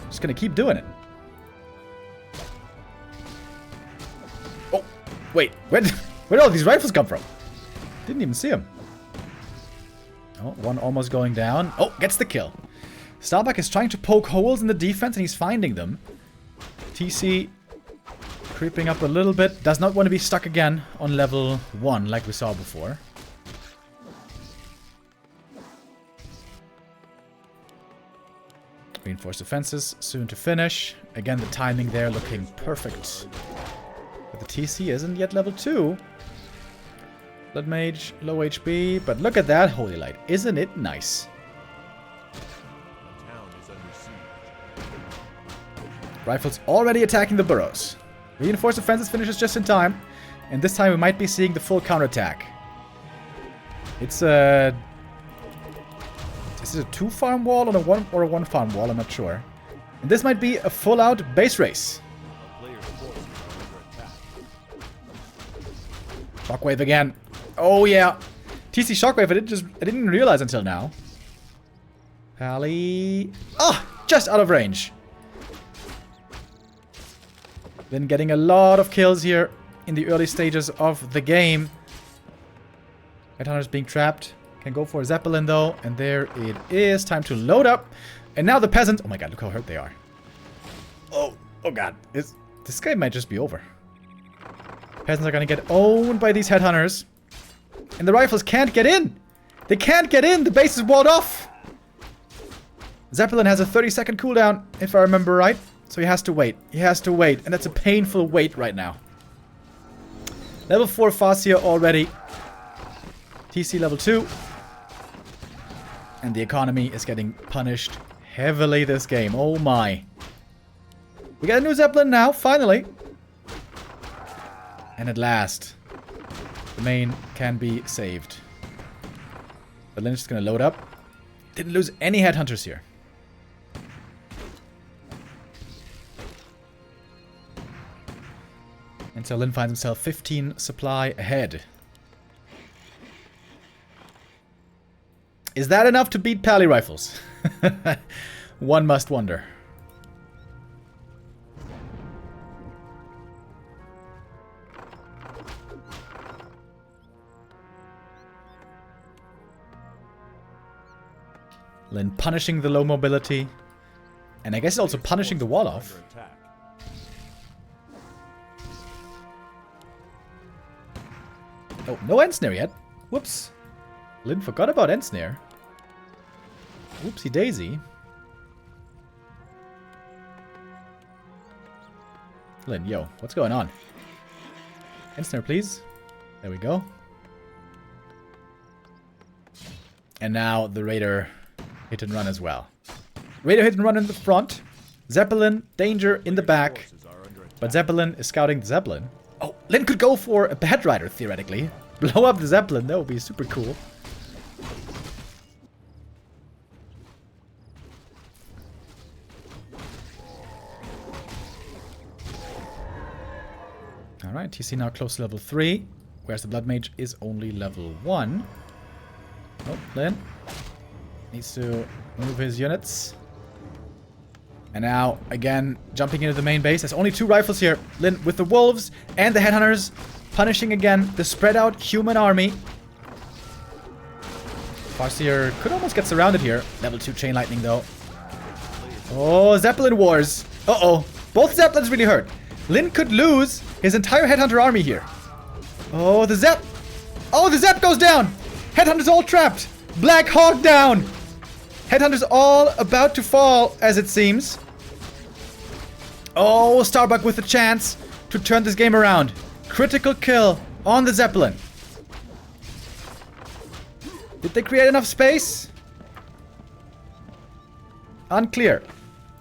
Just going to keep doing it. Oh, wait. Where did all these rifles come from? Didn't even see them. Oh, one almost going down. Oh, gets the kill. Starbuck is trying to poke holes in the defense and he's finding them. TC creeping up a little bit. Does not want to be stuck again on level 1 like we saw before. Reinforced defenses soon to finish. Again, the timing there looking perfect. But the TC isn't yet level 2. Blood Mage, low HP, but look at that Holy Light. Isn't it nice? Rifles already attacking the burrows. Reinforced defenses finishes just in time. And this time we might be seeing the full counterattack. It's a... Is it a 2-farm wall or a 1-farm wall? I'm not sure. And this might be a full-out base race. Shockwave again. Oh yeah. TC Shockwave, I didn't realize until now. Pally. Oh, just out of range. Been getting a lot of kills here in the early stages of the game. Headhunter's being trapped. Can go for a Zeppelin though. And there it is. Time to load up. And now the peasants. Oh my god, look how hurt they are. Oh god. This game might just be over. Peasants are gonna get owned by these headhunters. And the rifles can't get in. They can't get in. The base is walled off. Zeppelin has a 30-second cooldown, if I remember right. So he has to wait. He has to wait. And that's a painful wait right now. Level 4 Farseer already. TC level 2. And the economy is getting punished heavily this game. Oh my. We got a new Zeppelin now, finally. And at last, the main can be saved. But Lynch is going to load up. Didn't lose any headhunters here. And And so Lin finds himself 15 supply ahead. Is that enough to beat Pally rifles? One must wonder. Lin punishing the low mobility. And I guess also punishing the wall off. Oh, no end snare yet. Whoops. Lin forgot about end snare. Whoopsie daisy. Lin, yo, what's going on? End snare, please. There we go. And now the Raider hit and run as well. Raider hit and run in the front. Zeppelin, danger in the back. But Zeppelin is scouting the Zeppelin. Oh, Lin could go for a Bad Rider, theoretically. Blow up the Zeppelin, that would be super cool. Alright, TC now close to level 3. Whereas the Blood Mage is only level 1. Oh, Lin needs to move his units. And now, again, jumping into the main base. There's only 2 rifles here. Lin with the Wolves and the Headhunters. Punishing again the spread out human army. Farseer could almost get surrounded here. Level 2 Chain Lightning, though. Oh, Zeppelin Wars. Uh-oh. Both Zeppelins really hurt. Lin could lose his entire Headhunter army here. Oh, the Zepp. Oh, the Zepp goes down. Headhunters all trapped. Black Hawk down. Headhunters all about to fall, as it seems. Oh, Starbuck with a chance to turn this game around. Critical kill on the Zeppelin. Did they create enough space? Unclear.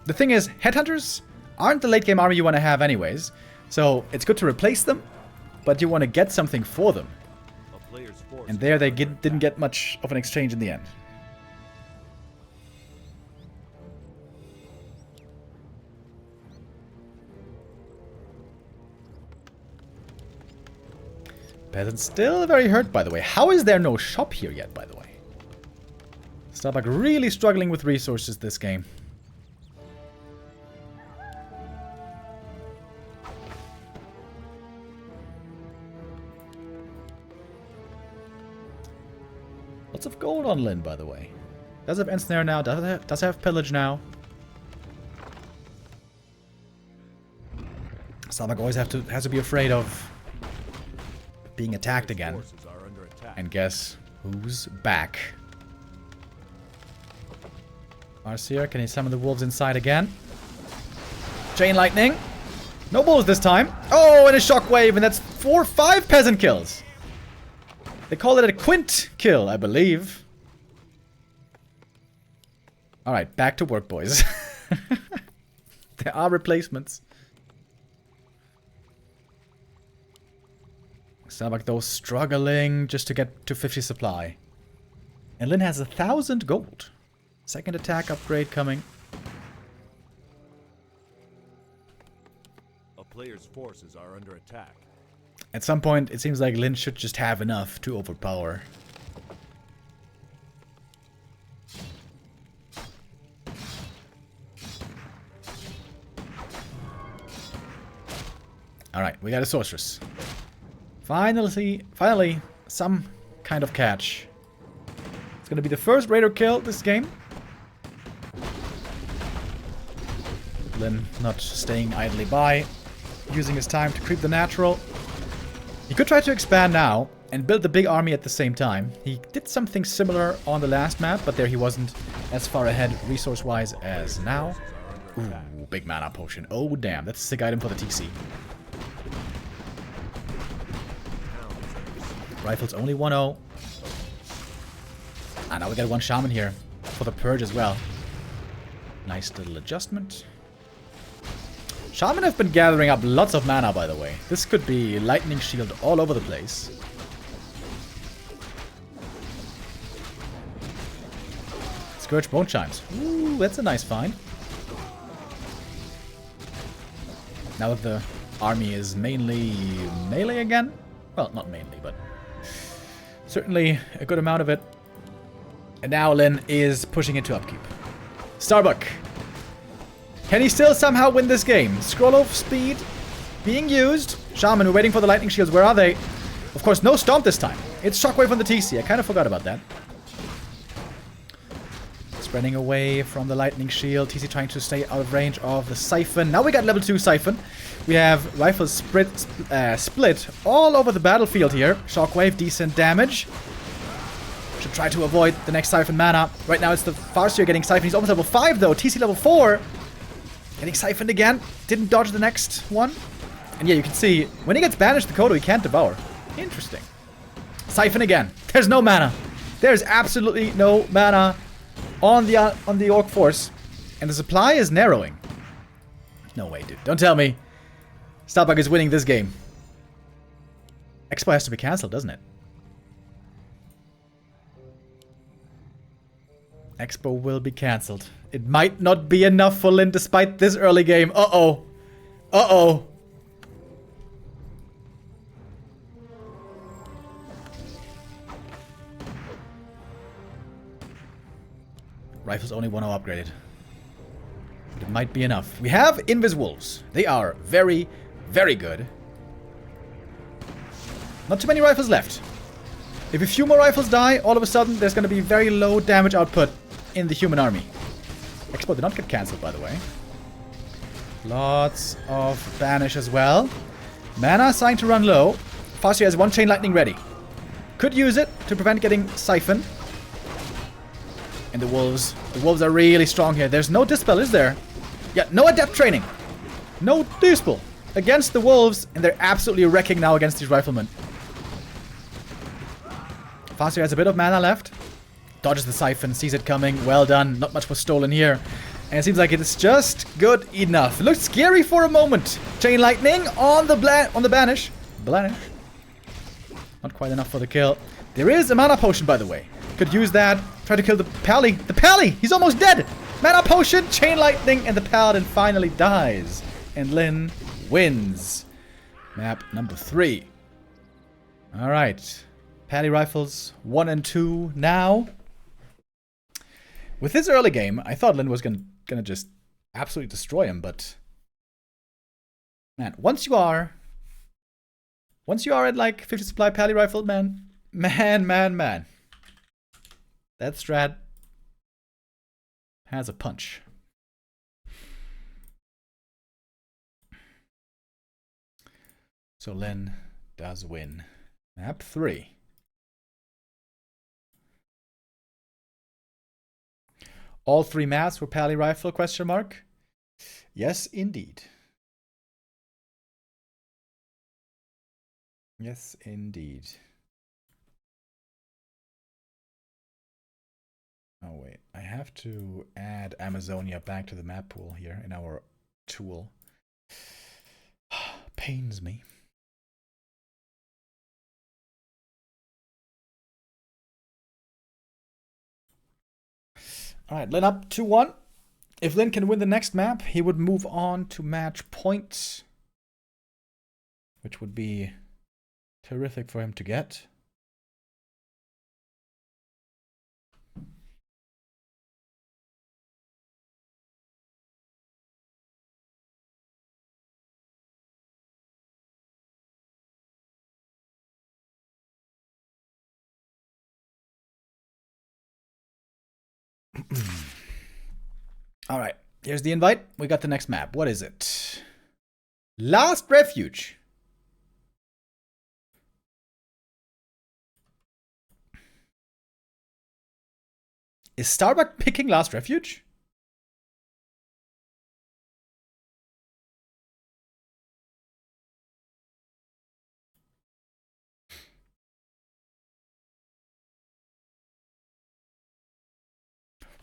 The thing is, Headhunters aren't the late game army you want to have anyways. So it's good to replace them, but you want to get something for them. And there they didn't get much of an exchange in the end. Peasant's still very hurt, by the way. How is there no shop here yet, by the way? Starbuck really struggling with resources this game. Lots of gold on Lin, by the way. Does have Ensnare now, does have Pillage now. Starbuck always has to be afraid of being attacked again. And guess who's back? Marcia, can he summon the wolves inside again? Chain Lightning. No bulls this time. Oh, and a shockwave, and that's 5 peasant kills. They call it a quint kill, I believe. Alright, back to work, boys. There are replacements. Starbuck, though, struggling just to get to 50 supply. And Lin has 1,000 gold. Second attack upgrade coming.
A player's forces are under attack.
At some point, it seems like Lin should just have enough to overpower. Alright, we got a sorceress. Finally, some kind of catch. It's gonna be the first Raider kill this game. Lin not staying idly by, using his time to creep the natural. He could try to expand now and build the big army at the same time. He did something similar on the last map, but there he wasn't as far ahead resource-wise as now. Ooh, big mana potion. Oh, damn. That's a sick item for the TC. Rifles only 1-0. Ah, now we got 1 shaman here for the purge as well. Nice little adjustment. Shaman have been gathering up lots of mana, by the way. This could be lightning shield all over the place. Scourge bone chimes. Ooh, that's a nice find. Now that the army is mainly melee again. Well, not mainly, but certainly a good amount of it. And now Lin is pushing into upkeep. Starbuck. Can he still somehow win this game? Scroll of speed being used. Shaman, we're waiting for the lightning shields. Where are they? Of course, no stomp this time. It's shockwave on the TC. I kind of forgot about that. Spreading away from the lightning shield. TC trying to stay out of range of the siphon. Now we got level 2 siphon. We have rifles split all over the battlefield here. Shockwave, decent damage. Should try to avoid the next siphon mana. Right now it's the Farseer getting siphoned. He's almost level 5 though. TC level 4. Getting siphoned again. Didn't dodge the next one. And yeah, you can see when he gets banished the Kodo, he can't devour. Interesting. Siphon again. There's no mana. There's absolutely no mana on the Orc force. And the supply is narrowing. No way, dude. Don't tell me Starbuck is winning this game. Expo has to be cancelled, doesn't it? Expo will be cancelled. It might not be enough for Lin despite this early game. Uh-oh. Uh-oh. Rifles only 1-0 upgraded. But it might be enough. We have Invis Wolves. They are very, very good. Not too many rifles left. If a few more rifles die, all of a sudden there's going to be very low damage output in the human army. Expo did not get cancelled, by the way. Lots of banish as well. Mana starting to run low. Farseer has 1 chain lightning ready. Could use it to prevent getting siphoned. And the wolves are really strong here. There's no dispel, is there? Yeah, no adept training. No dispel against the wolves, and they're absolutely wrecking now against these riflemen. Farseer has a bit of mana left. Dodges the siphon, sees it coming. Well done. Not much was stolen here. And it seems like it is just good enough. It looked scary for a moment. Chain lightning on the banish. Blanish. Not quite enough for the kill. There is a mana potion, by the way. Could use that. Try to kill the Pally. The Pally! He's almost dead! Mana potion, chain lightning, and the Paladin finally dies. And Lin wins. Map number 3. Alright. Pally rifles 1 and 2 now. With this early game, I thought Lin was gonna just absolutely destroy him, but man, once you are at like 50 supply Pally rifle, man, that strat has a punch. So Lin does win. Map 3. All 3 maps were Pally rifle, question mark? Yes, indeed. Yes, indeed. Oh, wait. I have to add Amazonia back to the map pool here in our tool. Pains me. Alright, Lin up 2-1. If Lin can win the next map, he would move on to match point, which would be terrific for him to get. Alright, here's the invite. We got the next map. What is it? Last Refuge. Is Starbuck picking Last Refuge?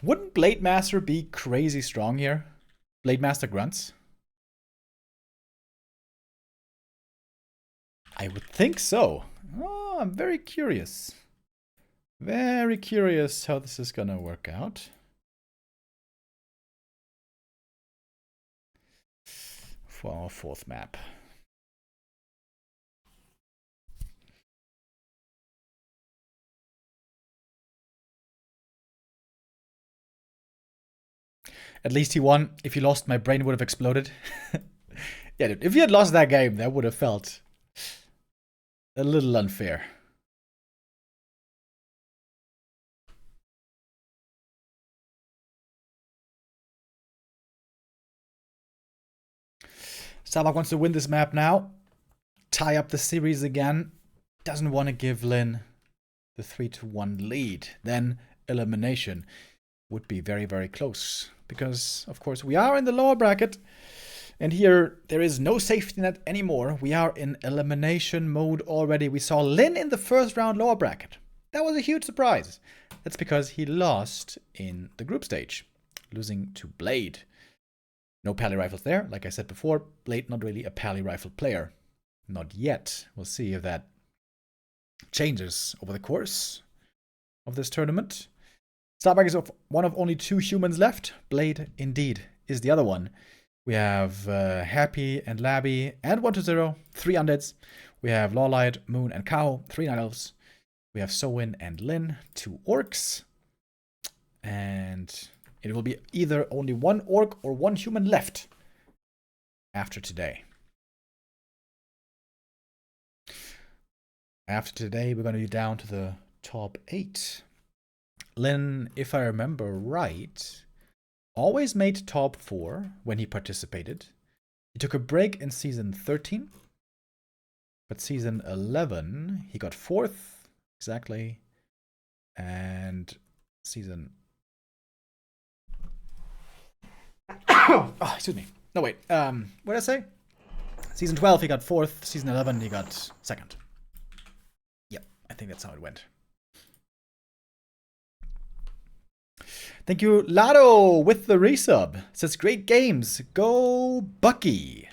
Wouldn't Blade Master be crazy strong here? Blade Master grunts? I would think so. Oh, I'm very curious. Very curious how this is gonna work out. For our 4th map. At least he won. If he lost, my brain would have exploded. Yeah, dude, if he had lost that game, that would have felt a little unfair. Starbuck wants to win this map now. Tie up the series again. Doesn't want to give Lin the 3-1 lead. Then elimination would be very, very close. Because, of course, we are in the lower bracket. And here, there is no safety net anymore. We are in elimination mode already. We saw Lin in the first round lower bracket. That was a huge surprise. That's because he lost in the group stage, losing to Blade. No pally rifles there. Like I said before, Blade not really a pally rifle player. Not yet. We'll see if that changes over the course of this tournament. Starbuck is one of only 2 humans left. Blade, indeed, is the other one. We have Happy and Labby and 120, 3 undeads. We have Lawlight, Moon, and Cow, 3 night elves. We have Sowin and Lin, 2 orcs. And it will be either only 1 orc or 1 human left after today. After today, we're going to be down to the top 8. Lin, if I remember right, always made top 4 when he participated. He took a break in season 13. But season 11, he got 4th, exactly. And season... oh, excuse me. No, wait. What did I say? Season 12, he got 4th. Season 11, he got 2nd. Yep, I think that's how it went. Thank you, Lado, with the resub. Says, great games. Go, Bucky.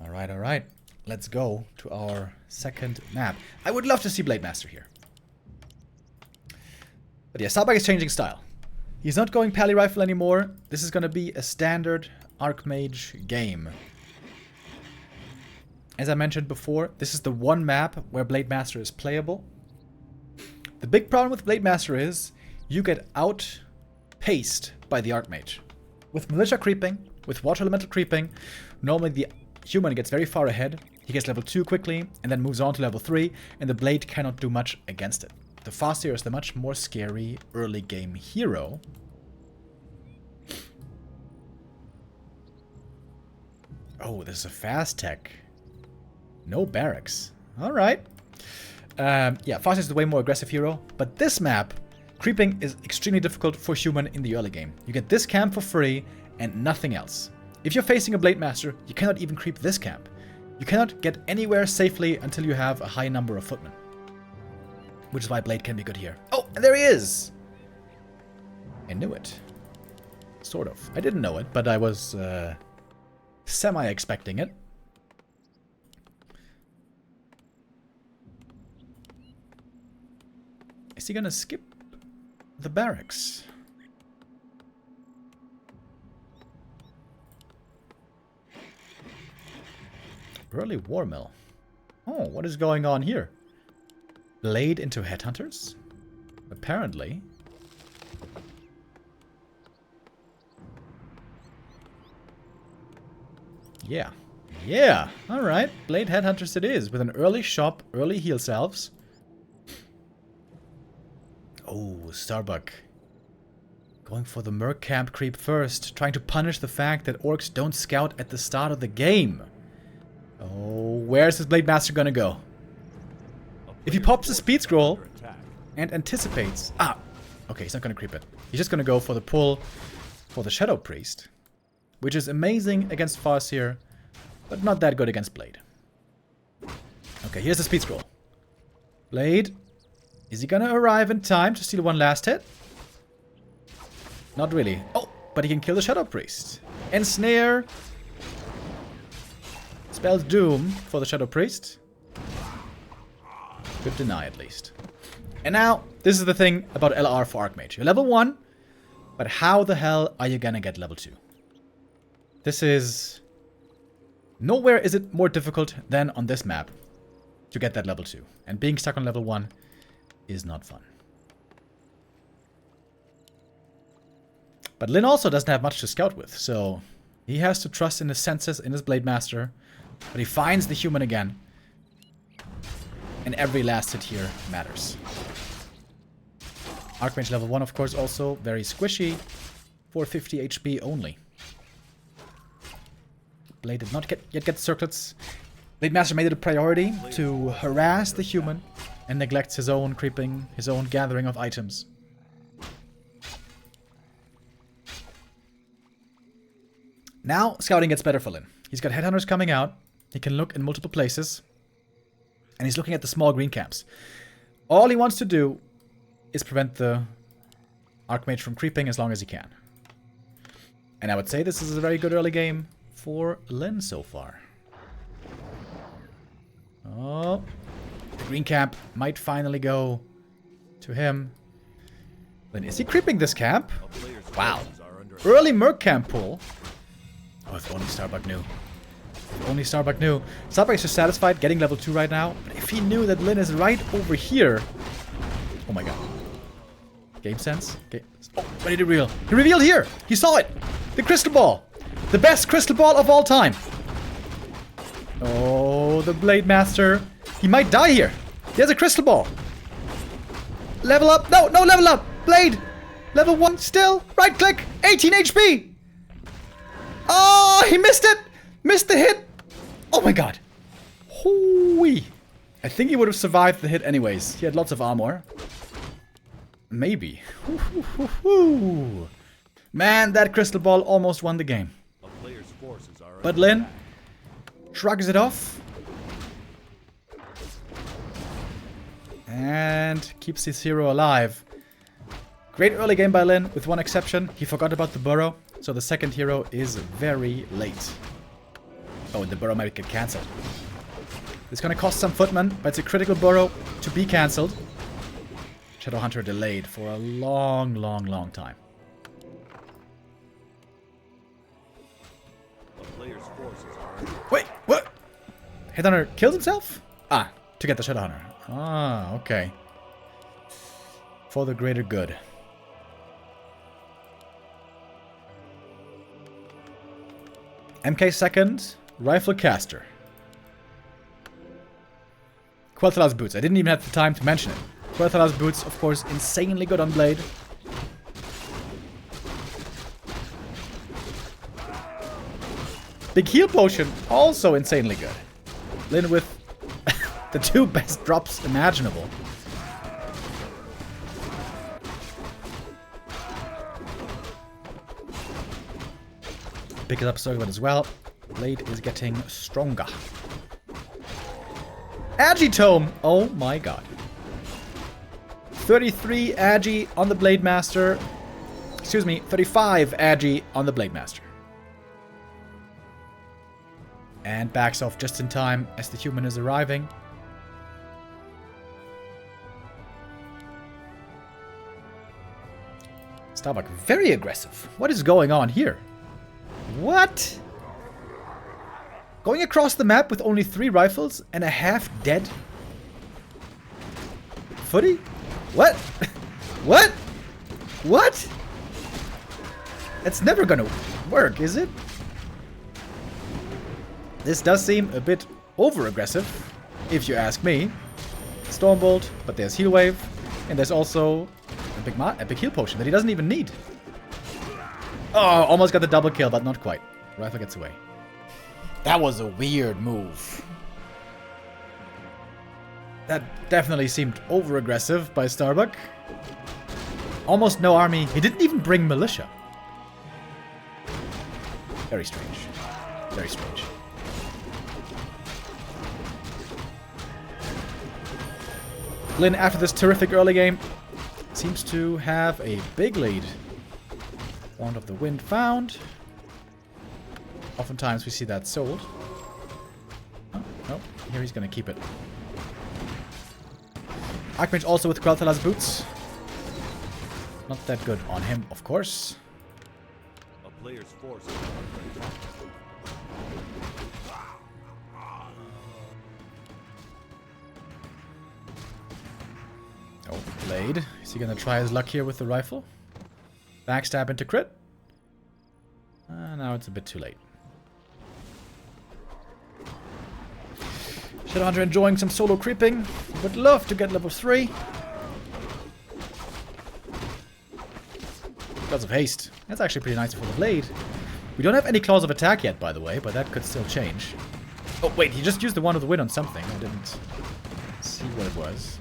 All right. Let's go to our second map. I would love to see Blade Master here. But yeah, Starbuck is changing style. He's not going pally rifle anymore. This is going to be a standard Archmage game. As I mentioned before, this is the one map where Blade Master is playable. The big problem with Blade Master is you get outpaced by the Archmage. With Militia creeping, with Water Elemental creeping, normally the human gets very far ahead. He gets level 2 quickly and then moves on to level 3, and the Blade cannot do much against it. The Farseer is the much more scary early game hero. Oh, this is a fast tech. No barracks. Alright. Yeah, Farseer is the way more aggressive hero, but this map, creeping is extremely difficult for human in the early game. You get this camp for free and nothing else. If you're facing a Blade Master, you cannot even creep this camp. You cannot get anywhere safely until you have a high number of footmen. Which is why Blade can be good here. Oh, and there he is! I knew it. Sort of. I didn't know it, but I was semi-expecting it. Is he gonna skip the barracks? Early war mill. Oh, what is going on here? Blade into headhunters? Apparently. Yeah. Yeah. Alright. Blade headhunters it is. With an early shop, early heal salves. Oh, Starbuck. Going for the Merc camp creep first. Trying to punish the fact that orcs don't scout at the start of the game. Oh, where's his Blade Master gonna go? If he pops the speed scroll and anticipates... Ah! Okay, he's not gonna creep it. He's just gonna go for the pull for the Shadow Priest. Which is amazing against Farseer, but not that good against Blade. Okay, here's the speed scroll. Blade. Is he gonna arrive in time to steal one last hit? Not really. Oh, but he can kill the Shadow Priest. Ensnare. Spells Doom for the Shadow Priest. Good deny, at least. And now, this is the thing about LR for Archmage. You're level 1, but how the hell are you gonna get level 2? This is... Nowhere is it more difficult than on this map to get that level 2. And being stuck on level 1 is not fun. But Lin also doesn't have much to scout with, so he has to trust in his senses, in his Blade Master. But he finds the human again. And every last hit here matters. Archmage level 1, of course, also very squishy. 450 HP only. Blade did not yet get circlets. Blade Master made it a priority to harass the human and neglects his own creeping, his own gathering of items. Now, scouting gets better for Lin. He's got headhunters coming out. He can look in multiple places. And he's looking at the small green camps. All he wants to do is prevent the Archmage from creeping as long as he can. And I would say this is a very good early game for Lin so far. Oh, the green camp might finally go to him. Lin, is he creeping this camp? Wow. Early Merc camp pull. Oh, if only Starbuck knew. If only Starbuck knew. Starbuck is just satisfied getting level 2 right now. But if he knew that Lin is right over here... Oh my god. Game sense? Oh, ready to reveal. He revealed here! He saw it! The crystal ball! The best crystal ball of all time! Oh, the Blade Master. He might die here. He has a crystal ball. Level up. No, no level up. Blade. Level 1 still. Right click. 18 HP. Oh, he missed it. Missed the hit. Oh my god. Hooey. I think he would have survived the hit anyways. He had lots of armor. Maybe. Man, that crystal ball almost won the game. But Lin shrugs it off. And keeps his hero alive. Great early game by Lin, with one exception. He forgot about the burrow, so the second hero is very late. Oh, and the burrow might get cancelled. It's gonna cost some footmen, but it's a critical burrow to be cancelled. Shadowhunter delayed for a long, long, long time. Wait, what? Headhunter killed himself? Ah, to get the Shadowhunter. Ah, okay. For the greater good. MK second, Rifle Caster. Quel'Thala's boots. I didn't even have the time to mention it. Quel'Thala's boots, of course, insanely good on Blade. Big heal potion, also insanely good. Lin with the 2 best drops imaginable. Pick it up Starbuck as well. Blade is getting stronger. Agitome! Oh my god. 33 Agi on the Blade Master. Excuse me, 35 Agi on the Blade Master. And backs off just in time as the human is arriving. Starbuck, very aggressive. What is going on here? What? Going across the map with only 3 rifles and a half dead footy? What? What? What? That's never gonna work, is it? This does seem a bit over-aggressive, if you ask me. Stormbolt, but there's Heal Wave, and there's also a big heal potion that he doesn't even need. Oh, almost got the double kill, but not quite. Rifle gets away. That was a weird move. That definitely seemed over-aggressive by Starbuck. Almost no army. He didn't even bring militia. Very strange. Very strange. Lin, after this terrific early game, seems to have a big lead. Wand of the Wind found. Oftentimes we see that sold. Oh, no. Here he's going to keep it. Archmage also with Quel'Thala's boots. Not that good on him, of course.
A player's force.
Oh, Blade. Is he going to try his luck here with the rifle? Backstab into crit. Now it's a bit too late. Shadowhunter enjoying some solo creeping. Would love to get level 3. Claws of Haste. That's actually pretty nice for the blade. We don't have any Claws of Attack yet, by the way, but that could still change. Oh, wait, he just used the One of the Wind on something. I didn't see what it was.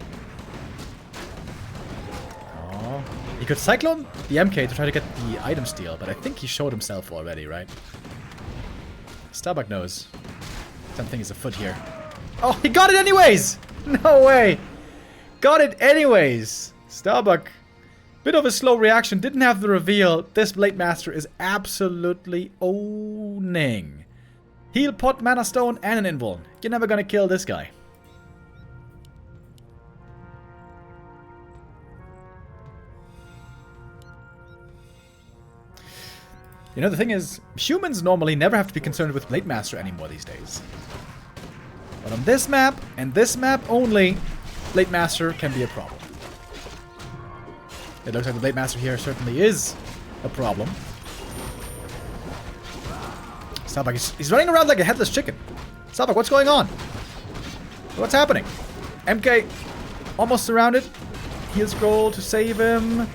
Oh. He could Cyclone the MK to try to get the item steal, but I think he showed himself already, right? Starbuck knows something is afoot here. Oh, he got it anyways! No way! Got it anyways! Starbuck, bit of a slow reaction, didn't have the reveal. This Blade Master is absolutely owning. Heal, pot, mana stone, and an invuln. You're never gonna kill this guy. You know, the thing is, humans normally never have to be concerned with Blade Master anymore these days. But on this map, and this map only, Blade Master can be a problem. It looks like the Blade Master here certainly is a problem. Starbuck, he's running around like a headless chicken. Starbuck, what's going on? What's happening? MK almost surrounded. Heal scroll to save him.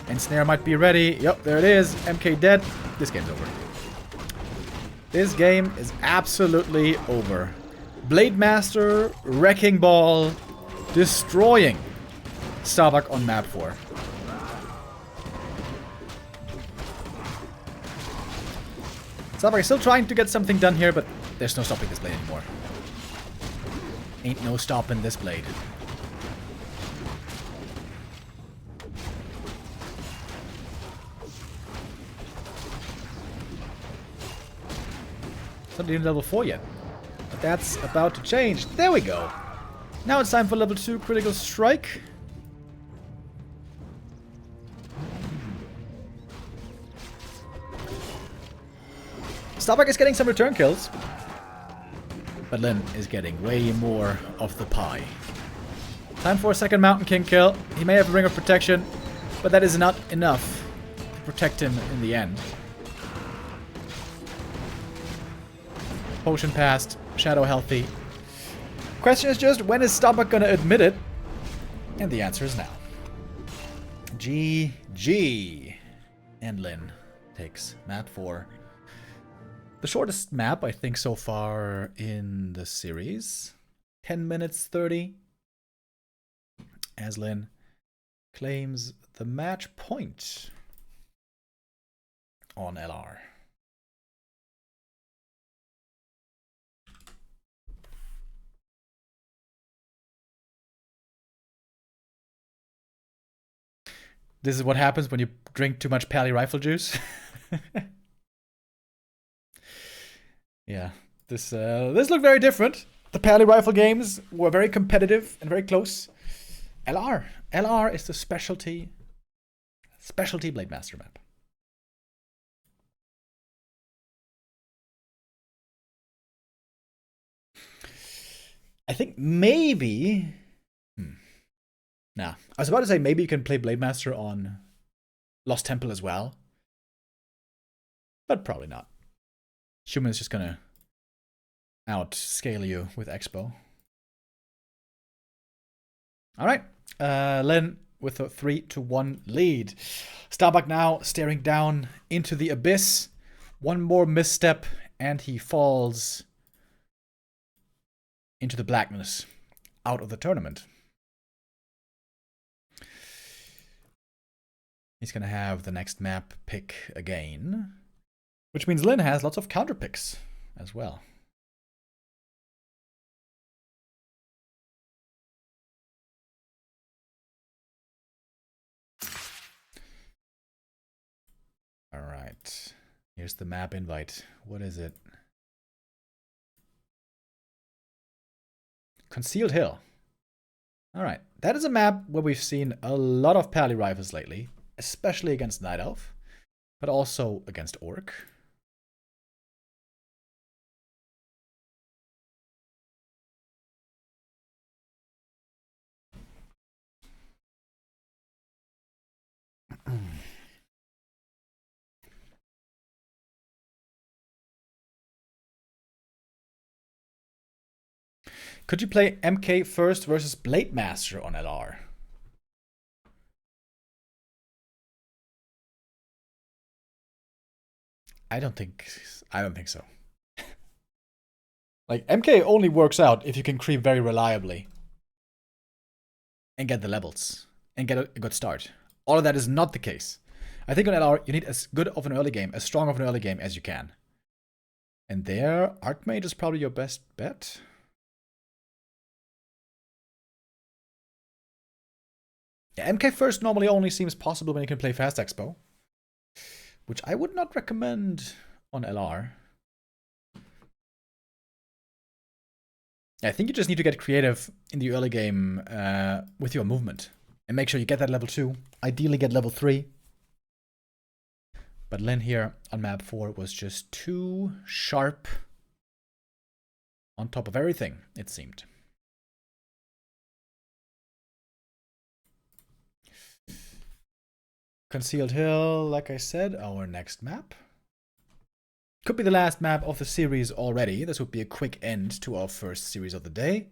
And Snare might be ready. Yep, there it is. MK dead. This game's over. This game is absolutely over. Blade Master, Wrecking Ball, destroying Starbuck on map 4. Starbuck is still trying to get something done here, but there's no stopping this blade anymore. Ain't no stopping this blade. It's not even level 4 yet. But that's about to change. There we go. Now it's time for level 2 critical strike. Starbuck is getting some return kills. But Lyn is getting way more of the pie. Time for a second Mountain King kill. He may have a Ring of Protection, but that is not enough to protect him in the end. Potion passed. Shadow healthy. Question is just, when is Starbuck gonna admit it? And the answer is now. GG. And Lyn takes map 4. The shortest map, I think, so far in the series. 10 minutes 30. As Lyn claims the match point on LR. This is what happens when you drink too much Pally rifle juice. Yeah, this looked very different. The Pally rifle games were very competitive and very close. LR is the specialty Blade Master map. I think maybe. Nah, I was about to say maybe you can play Blade Master on Lost Temple as well, but probably not. Human's just gonna outscale you with Expo. Alright, Lyn with a 3-1 lead. Starbuck now staring down into the abyss. One more misstep and he falls into the blackness, out of the tournament. He's gonna have the next map pick again. Which means Lyn has lots of counter picks as well. Alright. Here's the map invite. What is it? Concealed Hill. Alright. That is a map where we've seen a lot of Pally rifles lately, especially against Night Elf, but also against Orc. Could you play MK first versus Blade Master on LR? I don't think so. Like, MK only works out if you can creep very reliably and get the levels and get a good start. All of that is not the case. I think on LR, you need as good of an early game, as strong of an early game as you can. And there, Archmage is probably your best bet. Yeah, MK first normally only seems possible when you can play Fast Expo, which I would not recommend on LR. I think you just need to get creative in the early game with your movement. And make sure you get that level 2. Ideally get level 3. But Lin here on map 4 was just too sharp. On top of everything, it seemed. Concealed Hill, like I said, our next map. Could be the last map of the series already. This would be a quick end to our first series of the day.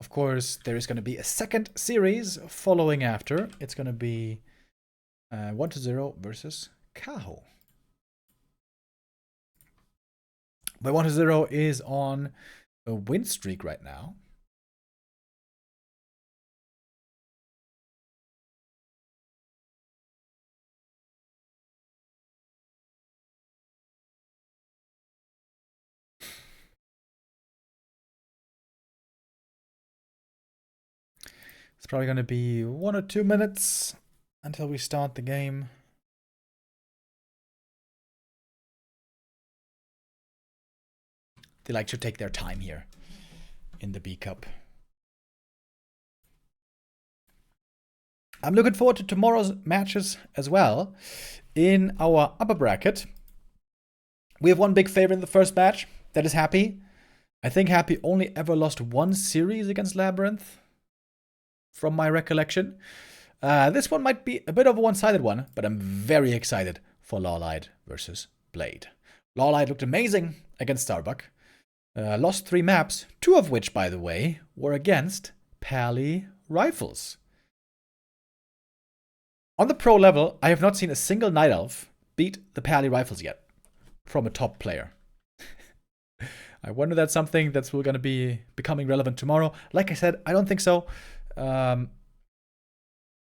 Of course, there is going to be a second series following after. It's going to be 1-0 versus Kaho. But 1-0 is on a win streak right now. It's probably going to be 1 or 2 minutes until we start the game. They like to take their time here in the B Cup. I'm looking forward to tomorrow's matches as well. In our upper bracket, we have one big favorite in the first match. That is Happy. I think Happy only ever lost 1 series against Labyrinth, from my recollection. This one might be a bit of a one-sided one, but I'm very excited for Lawlight versus Blade. Lawlight looked amazing against Starbuck. Lost 3 maps, 2 of which, by the way, were against Pally rifles. On the pro level, I have not seen a single Night Elf beat the Pally rifles yet from a top player. I wonder that's something that's going to be becoming relevant tomorrow. Like I said, I don't think so.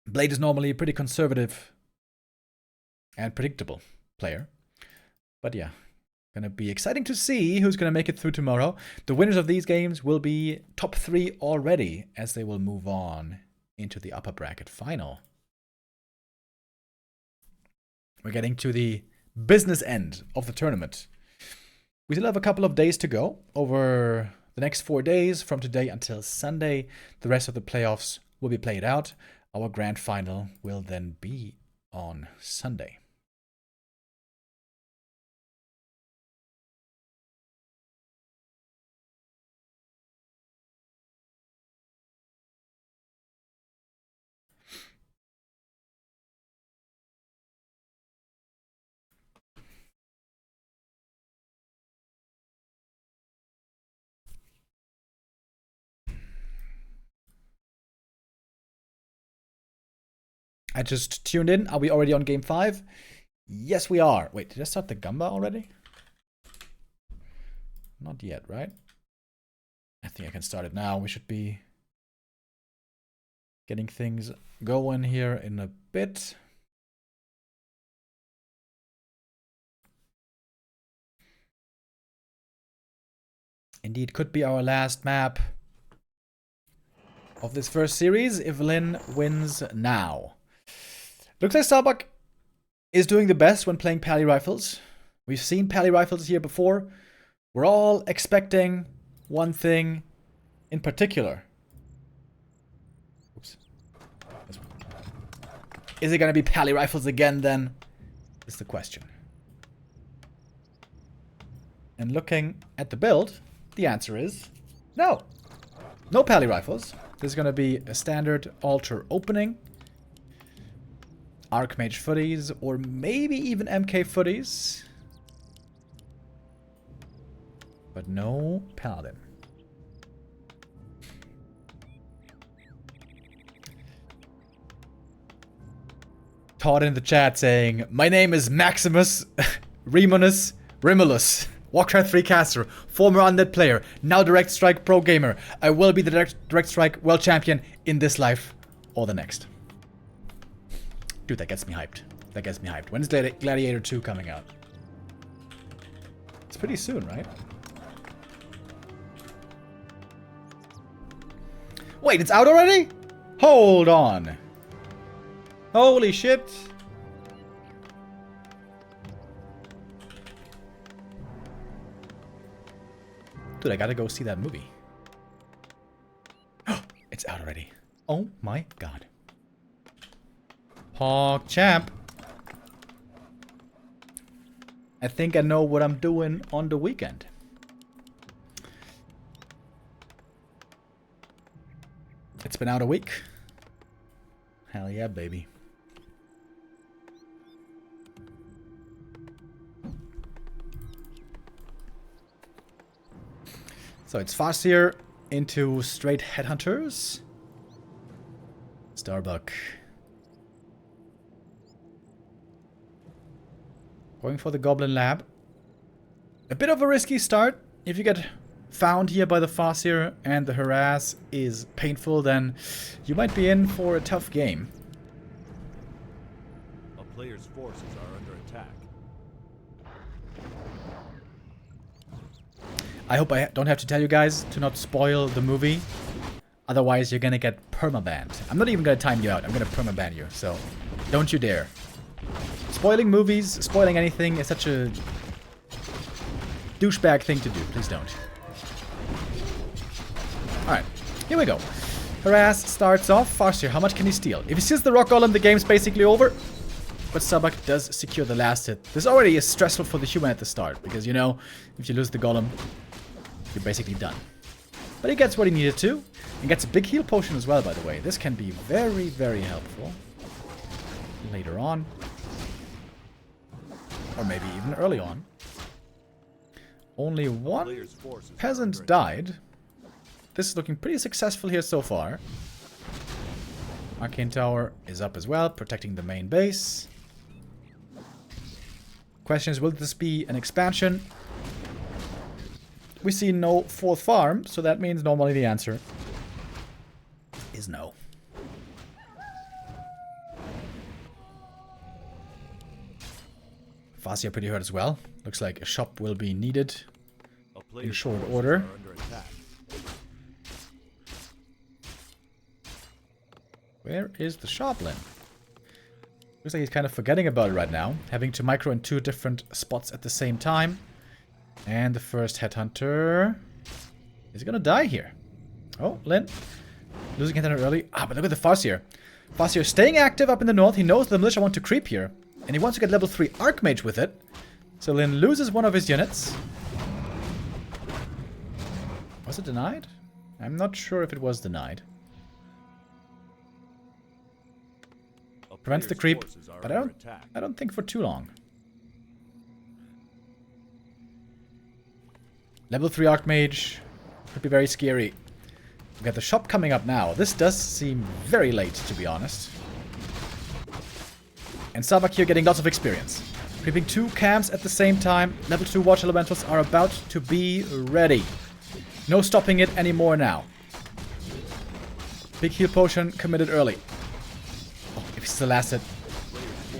Blade is normally a pretty conservative and predictable player. But yeah, gonna be exciting to see who's gonna make it through tomorrow. The winners of these games will be top 3 already, as they will move on into the upper bracket final. We're getting to the business end of the tournament. We still have a couple of days to go. Over the next 4 days, from today until Sunday, the rest of the playoffs will be played out. Our grand final will then be on Sunday. I just tuned in. Are we already on game 5? Yes, we are. Wait, did I start the Gamba already? Not yet, right? I think I can start it now. We should be getting things going here in a bit. Indeed, could be our last map of this first series if Lin wins now. Looks like Starbuck is doing the best when playing Pally rifles. We've seen Pally rifles here before. We're all expecting one thing in particular. Oops. Is it going to be Pally rifles again then? Is the question. And looking at the build, the answer is no. No Pally rifles. This is going to be a standard altar opening. Archmage footies, or maybe even MK footies. But no Paladin. caught in the chat saying, "My name is Maximus Remunus Rimulus, Warcraft 3 caster, former undead player, now Direct Strike pro gamer. I will be the Direct Strike world champion in this life or the next." Dude, that gets me hyped. That gets me hyped. When is Gladiator 2 coming out? It's pretty soon, right? Wait, it's out already? Hold on. Holy shit. Dude, I gotta go see that movie. It's out already. Oh my god. Hog champ. I think I know what I'm doing on the weekend. It's been out a week. Hell yeah, baby. So it's Farseer into straight headhunters. Starbuck. Going for the Goblin Lab. A bit of a risky start. If you get found here by the Farseer and the harass is painful, then you might be in for a tough game.
A player's forces are under attack.
I hope I don't have to tell you guys to not spoil the movie. Otherwise, you're gonna get permabanned. I'm not even gonna time you out. I'm gonna permaban you, so don't you dare. Spoiling movies, spoiling anything is such a douchebag thing to do. Please don't. Alright, here we go. Harass starts off. Farseer, how much can he steal? If he steals the Rock Golem, the game's basically over. But Starbuck does secure the last hit. This already is stressful for the human at the start, because, you know, if you lose the Golem, you're basically done. But he gets what he needed to, and gets a big heal potion as well, by the way. This can be very, very helpful later on. Or maybe even early on. Only one peasant died. This is looking pretty successful here so far. Arcane Tower is up as well, protecting the main base. Question is, will this be an expansion? We see no fourth farm, so that means normally the answer is no. Farseer pretty hurt as well. Looks like a shop will be needed in short order. Where is the shop, Lin? Looks like he's kind of forgetting about it right now. Having to micro in 2 different spots at the same time. And the first headhunter is gonna die here. Oh, Lin. Losing headhunter early. Ah, but look at the Farseer. Farseer staying active up in the north. He knows the militia want to creep here. And he wants to get level 3 Archmage with it. So Lin loses one of his units. Was it denied? I'm not sure if it was denied. Prevents the creep, but I don't think for too long. Level 3 Archmage could be very scary. We got the shop coming up now. This does seem very late, to be honest. And Starbuck here getting lots of experience. Creeping 2 camps at the same time. Level 2 Watch Elementals are about to be ready. No stopping it anymore now. Big heal potion committed early. Oh, if he still last hit.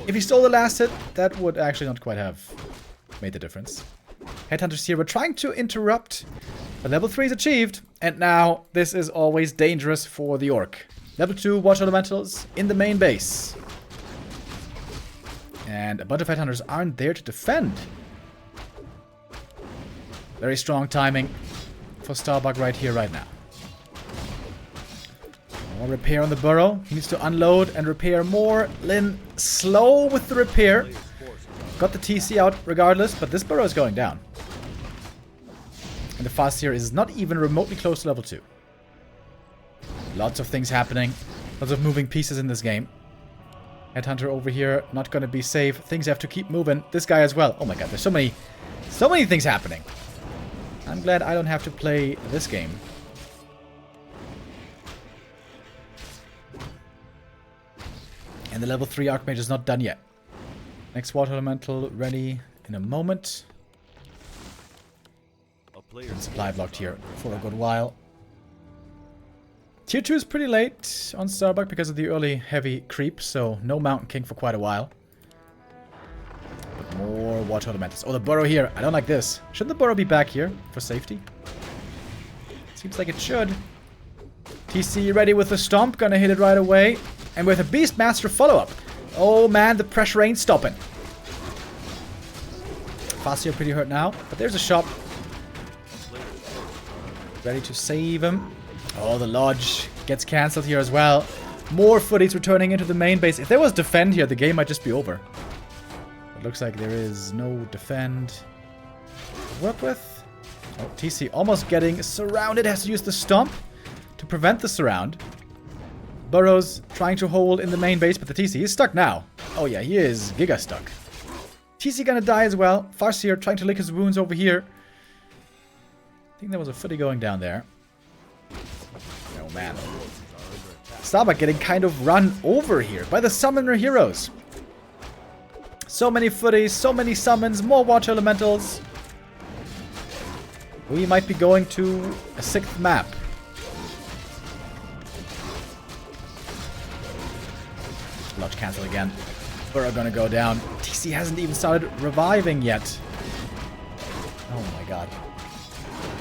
If he stole the last hit, that would actually not quite have made the difference. Headhunters here were trying to interrupt, but level 3 is achieved. And now this is always dangerous for the Orc. Level 2 Watch Elementals in the main base. And a bunch of headhunters aren't there to defend. Very strong timing for Starbuck right here, right now. More repair on the burrow. He needs to unload and repair more. Lin slow with the repair. Got the TC out regardless, but this burrow is going down. And the Farseer is not even remotely close to level 2. Lots of things happening. Lots of moving pieces in this game. Headhunter over here, not gonna be safe. Things have to keep moving. This guy as well. Oh my god, there's so many things happening. I'm glad I don't have to play this game. And the level 3 Archmage is not done yet. Next Water Elemental ready in a moment. Been supply blocked here for a good while. Tier 2 is pretty late on Starbuck because of the early heavy creep, so no Mountain King for quite a while. But more Water Elementals. Oh, the burrow here. I don't like this. Shouldn't the burrow be back here for safety? Seems like it should. TC ready with the Stomp. Gonna hit it right away. And with a Beastmaster follow-up. Oh man, the pressure ain't stopping. Fasio pretty hurt now, but there's a shop. Ready to save him. Oh, the Lodge gets cancelled here as well. More footies returning into the main base. If there was defend here, the game might just be over. It looks like there is no defend to work with. Oh, TC almost getting surrounded. Has to use the Stomp to prevent the surround. Burrows trying to hold in the main base, but the TC is stuck now. Oh yeah, he is giga stuck. TC gonna die as well. Farseer trying to lick his wounds over here. I think there was a footy going down there. Oh man. Starbuck getting kind of run over here by the summoner heroes. So many footies, so many summons, more water elementals. We might be going to a 6th map. Lodge cancel again. Burrow gonna go down. TC hasn't even started reviving yet. Oh my god.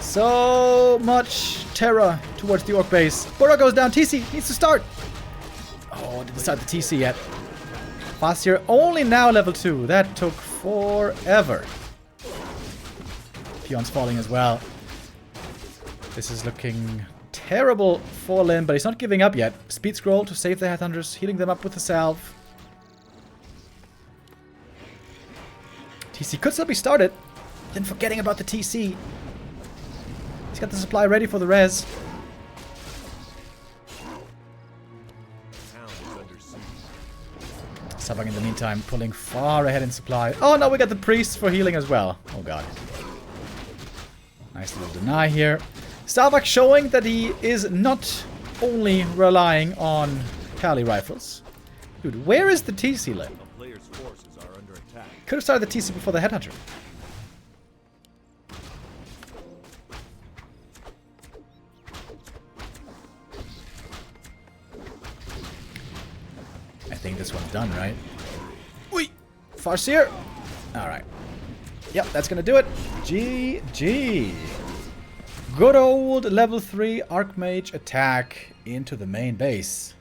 So much terror towards the Orc base. Burrow goes down. TC needs to start. Oh, didn't start the TC yet. Fasir only now level 2. That took forever. Peon's falling as well. This is looking terrible for Lin, but he's not giving up yet. Speed scroll to save the Headhunters, healing them up with the salve. TC could still be started. Then forgetting about the TC. He's got the supply ready for the res. Starbuck in the meantime pulling far ahead in supply. Oh no, we got the priest for healing as well. Oh god. Nice little deny here. Starbuck showing that he is not only relying on Kali rifles. Dude, where is the TC Lin? Could have started the TC before the Headhunter. I think this one's done, right? Oi! Farseer! Alright. Yep, that's gonna do it. GG. Good old level 3 Archmage attack into the main base.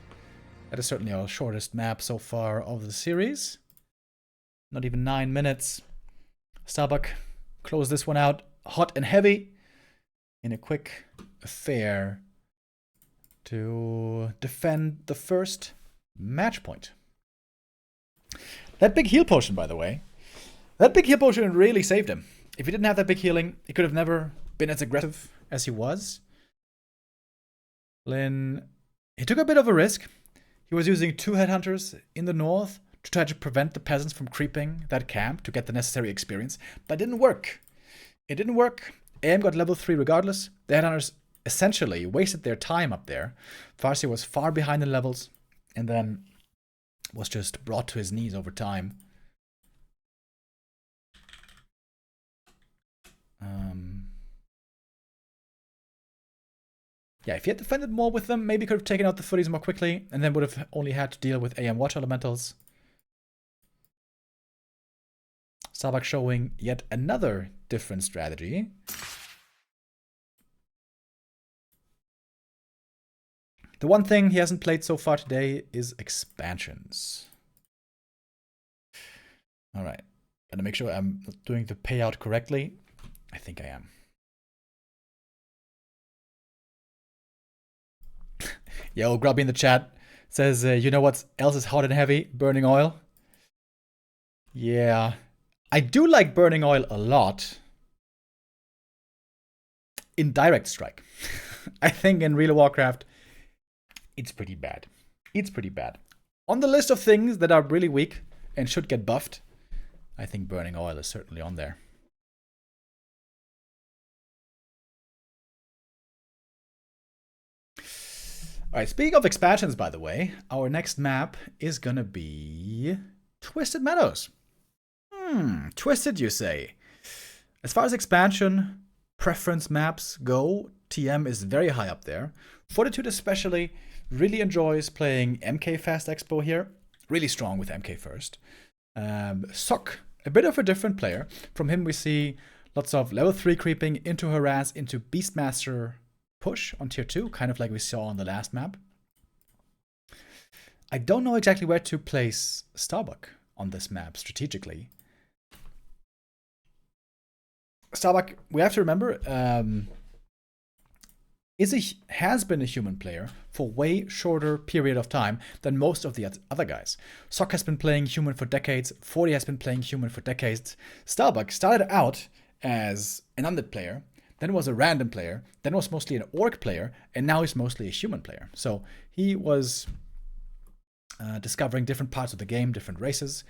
That is certainly our shortest map so far of the series. Not even 9 minutes. Starbuck closed this one out hot and heavy in a quick affair to defend the first match point. That big heal potion, by the way. That big heal potion really saved him. If he didn't have that big healing, he could have never been as aggressive as he was. Lin, he took a bit of a risk. He was using 2 headhunters in the north to try to prevent the peasants from creeping that camp to get the necessary experience. But it didn't work. It didn't work. AM got level 3 regardless. The headhunters essentially wasted their time up there. Farsi was far behind in levels and then was just brought to his knees over time. Yeah, if he had defended more with them, maybe could have taken out the footies more quickly and then would have only had to deal with AM Water Elementals. Starbuck showing yet another different strategy. The one thing he hasn't played so far today is expansions. Alright, gotta make sure I'm doing the payout correctly. I think I am. Yo, Grubby in the chat says, you know what else is hot and heavy? Burning oil. Yeah, I do like burning oil a lot. In direct strike. I think in real Warcraft, it's pretty bad. It's pretty bad. On the list of things that are really weak and should get buffed, I think burning oil is certainly on there. Alright, speaking of expansions, by the way, our next map is gonna be Twisted Meadows. Twisted, you say? As far as expansion preference maps go, TM is very high up there. Fortitude especially really enjoys playing MK Fast Expo here. Really strong with MK first. Sok, a bit of a different player. From him we see lots of level 3 creeping into harass, into Beastmaster push on tier 2, kind of like we saw on the last map. I don't know exactly where to place Starbuck on this map strategically. Starbuck, we have to remember, has been a human player for way shorter period of time than most of the other guys. Sok has been playing human for decades. 40 has been playing human for decades. Starbuck started out as an undead player, then was a random player, then was mostly an orc player, and now he's mostly a human player. So he was discovering different parts of the game, different races.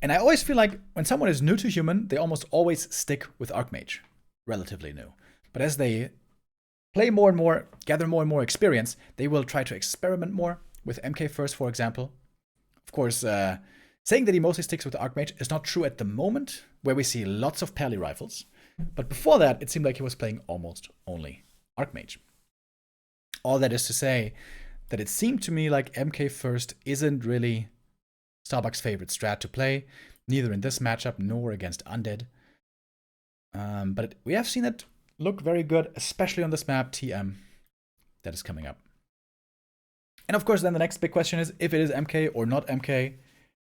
And I always feel like when someone is new to human, they almost always stick with Archmage, relatively new. But as they play more and more, gather more and more experience, they will try to experiment more with MK first, for example. Of course, saying that he mostly sticks with Archmage is not true at the moment, where we see lots of pally rifles. But before that, it seemed like he was playing almost only Archmage. All that is to say that it seemed to me like MK first isn't really Starbuck's favorite strat to play, neither in this matchup nor against Undead. But we have seen it look very good, especially on this map, TM, that is coming up. And of course, then the next big question is, if it is MK or not MK,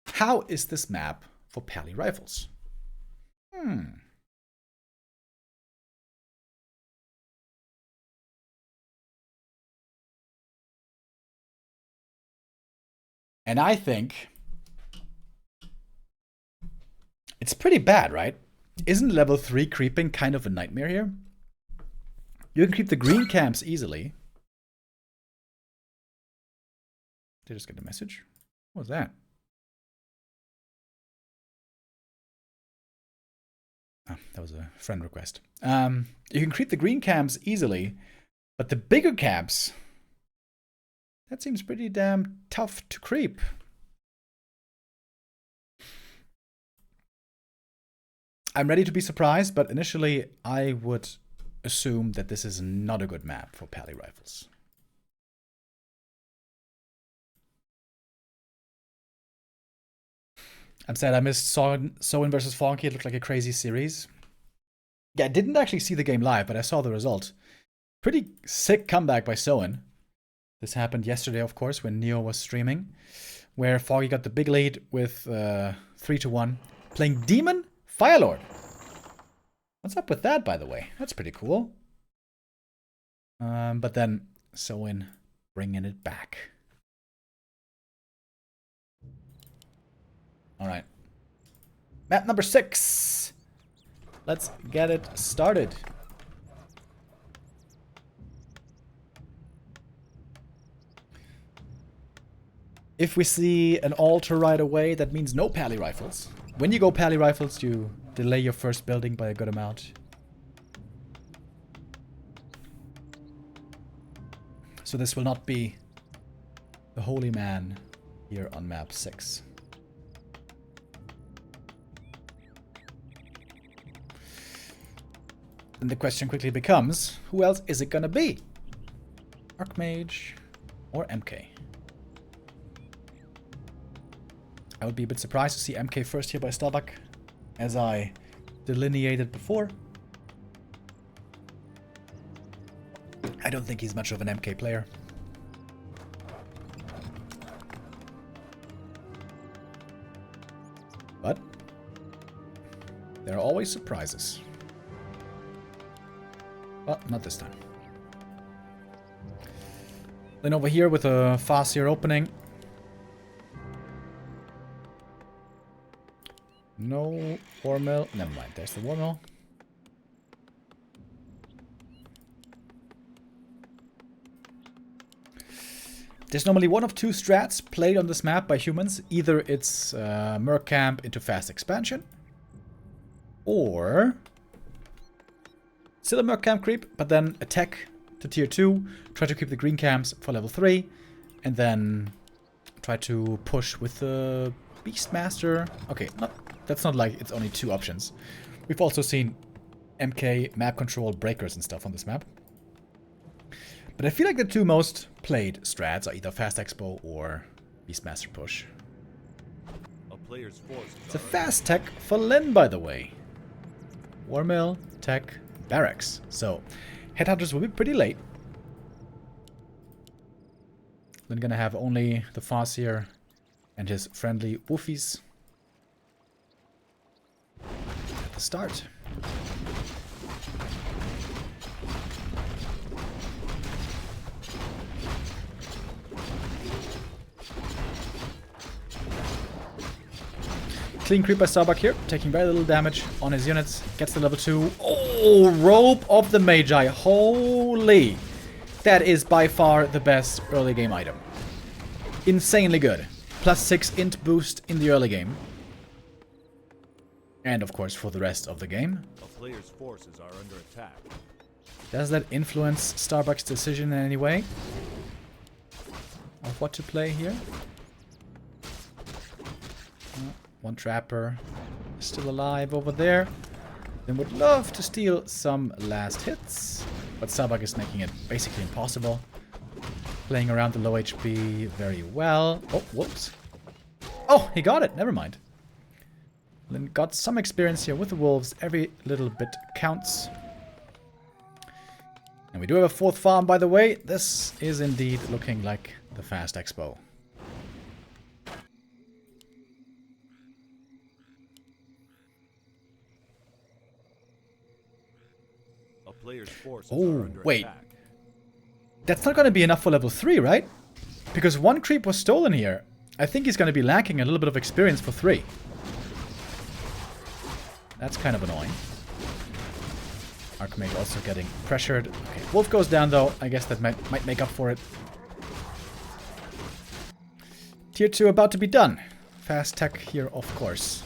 how is this map for pally rifles? And I think it's pretty bad, right? Isn't level 3 creeping kind of a nightmare here? You can creep the green camps easily. Did I just get a message? What was that? Oh, that was a friend request. You can creep the green camps easily, but the bigger camps, that seems pretty damn tough to creep. I'm ready to be surprised, but initially I would assume that this is not a good map for pally rifles. I'm sad I missed Soin versus Fonky. It looked like a crazy series. Yeah, I didn't actually see the game live, but I saw the result. Pretty sick comeback by Soin. This happened yesterday, of course, when Neo was streaming, where Foggy got the big lead with 3-1, playing Demon Firelord. What's up with that, by the way? That's pretty cool. But then Soin bringing it back. All right. Map number 6. Let's get it started. If we see an altar right away, that means no pally rifles. When you go pally rifles, you delay your first building by a good amount. So this will not be the holy man here on map 6. And the question quickly becomes, who else is it gonna be? Archmage or MK? I would be a bit surprised to see MK first here by Starbuck, as I delineated before. I don't think he's much of an MK player. But there are always surprises. Well, not this time. Then over here with a Farseer opening. No war mill. Never mind, there's the war mill. There's normally one of two strats played on this map by humans. Either it's Merc Camp into fast expansion, or still a Merc Camp creep, but then attack to tier 2, try to keep the green camps for level 3, and then try to push with the Beastmaster. Okay, that's not like it's only 2 options. We've also seen MK, map control, breakers and stuff on this map. But I feel like the 2 most played strats are either Fast Expo or Beastmaster push. It's a fast tech for Lin, by the way. War Mill, tech, barracks. So, Headhunters will be pretty late. Lin gonna have only the Farseer and his friendly woofies at the start. Clean creep by Starbuck here, taking very little damage on his units. Gets to level 2. Oh, Robe of the Magi. Holy. That is by far the best early game item. Insanely good. +6 int boost in the early game. And of course for the rest of the game.
A player's forces are under attack.
Does that influence Starbuck's decision in any way? Of what to play here? One trapper is still alive over there. Then would love to steal some last hits. But Starbuck is making it basically impossible. Playing around the low HP very well. Oh, whoops. Oh, he got it. Never mind. Lin got some experience here with the wolves. Every little bit counts. And we do have a 4th farm, by the way. This is indeed looking like the Fast Expo. Oh, wait. That's not going to be enough for level 3, right? Because 1 creep was stolen here. I think he's going to be lacking a little bit of experience for 3. That's kind of annoying. Archmage also getting pressured. Okay, Wolf goes down though. I guess that might make up for it. Tier 2 about to be done. Fast tech here, of course.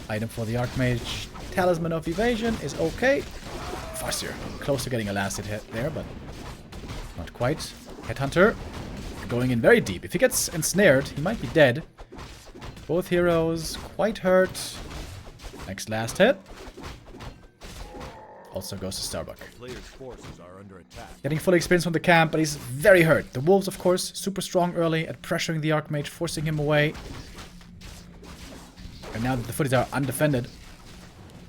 Item for the Archmage. Talisman of Evasion is okay. Farseer. Close to getting a last hit there, but not quite. Headhunter going in very deep. If he gets ensnared, he might be dead. Both heroes quite hurt. Next last hit. Also goes to Starbuck. Getting full experience from the camp, but he's very hurt. The wolves, of course, super strong early at pressuring the Archmage, forcing him away. And now that the footies are undefended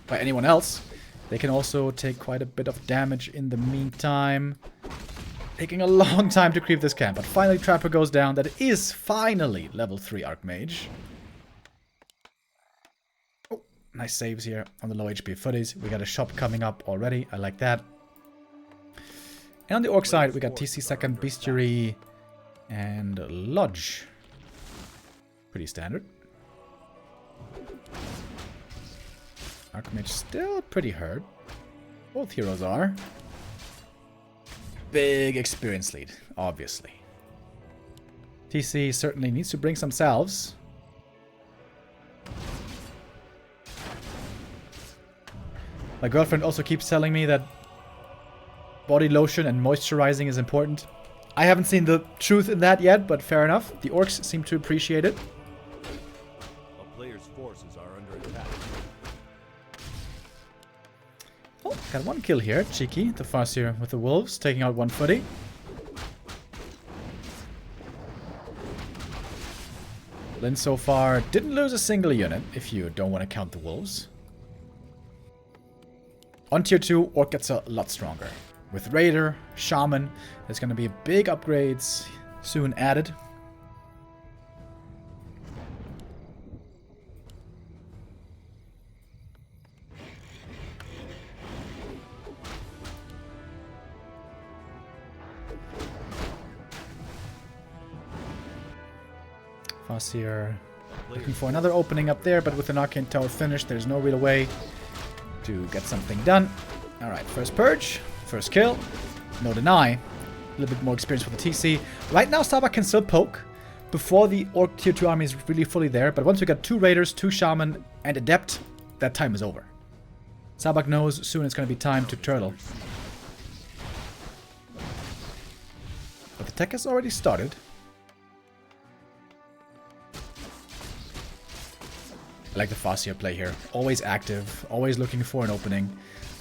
by anyone else, they can also take quite a bit of damage in the meantime. Taking a long time to creep this camp, but finally Trapper goes down. That is finally level 3 Archmage. Oh, nice saves here on the low HP footies. We got a shop coming up already. I like that. And on the Orc side, we got TC second, Bestiary, and Lodge. Pretty standard. Archmage still pretty hurt. Both heroes are. Big experience lead, obviously. TC certainly needs to bring some salves. My girlfriend also keeps telling me that body lotion and moisturizing is important. I haven't seen the truth in that yet, but fair enough. The orcs seem to appreciate it.
A player's forces are under attack.
Oh, got one kill here. Cheeky, the Farseer with the wolves, taking out one footy. Lin so far didn't lose a single unit, if you don't want to count the wolves. On tier 2, Orc gets a lot stronger. With Raider, Shaman, there's going to be big upgrades soon added. Farseer looking for another opening up there, but with an Arcane Tower finished, there's no real way to get something done. Alright, first Purge, first kill, no deny. A little bit more experience for the TC. Right now, Starbuck can still poke before the Orc tier 2 army is really fully there, but once we got 2 Raiders, 2 Shaman, and Adept, that time is over. Starbuck knows soon it's going to be time to turtle. Tech has already started. I like the Farseer play here. Always active, always looking for an opening.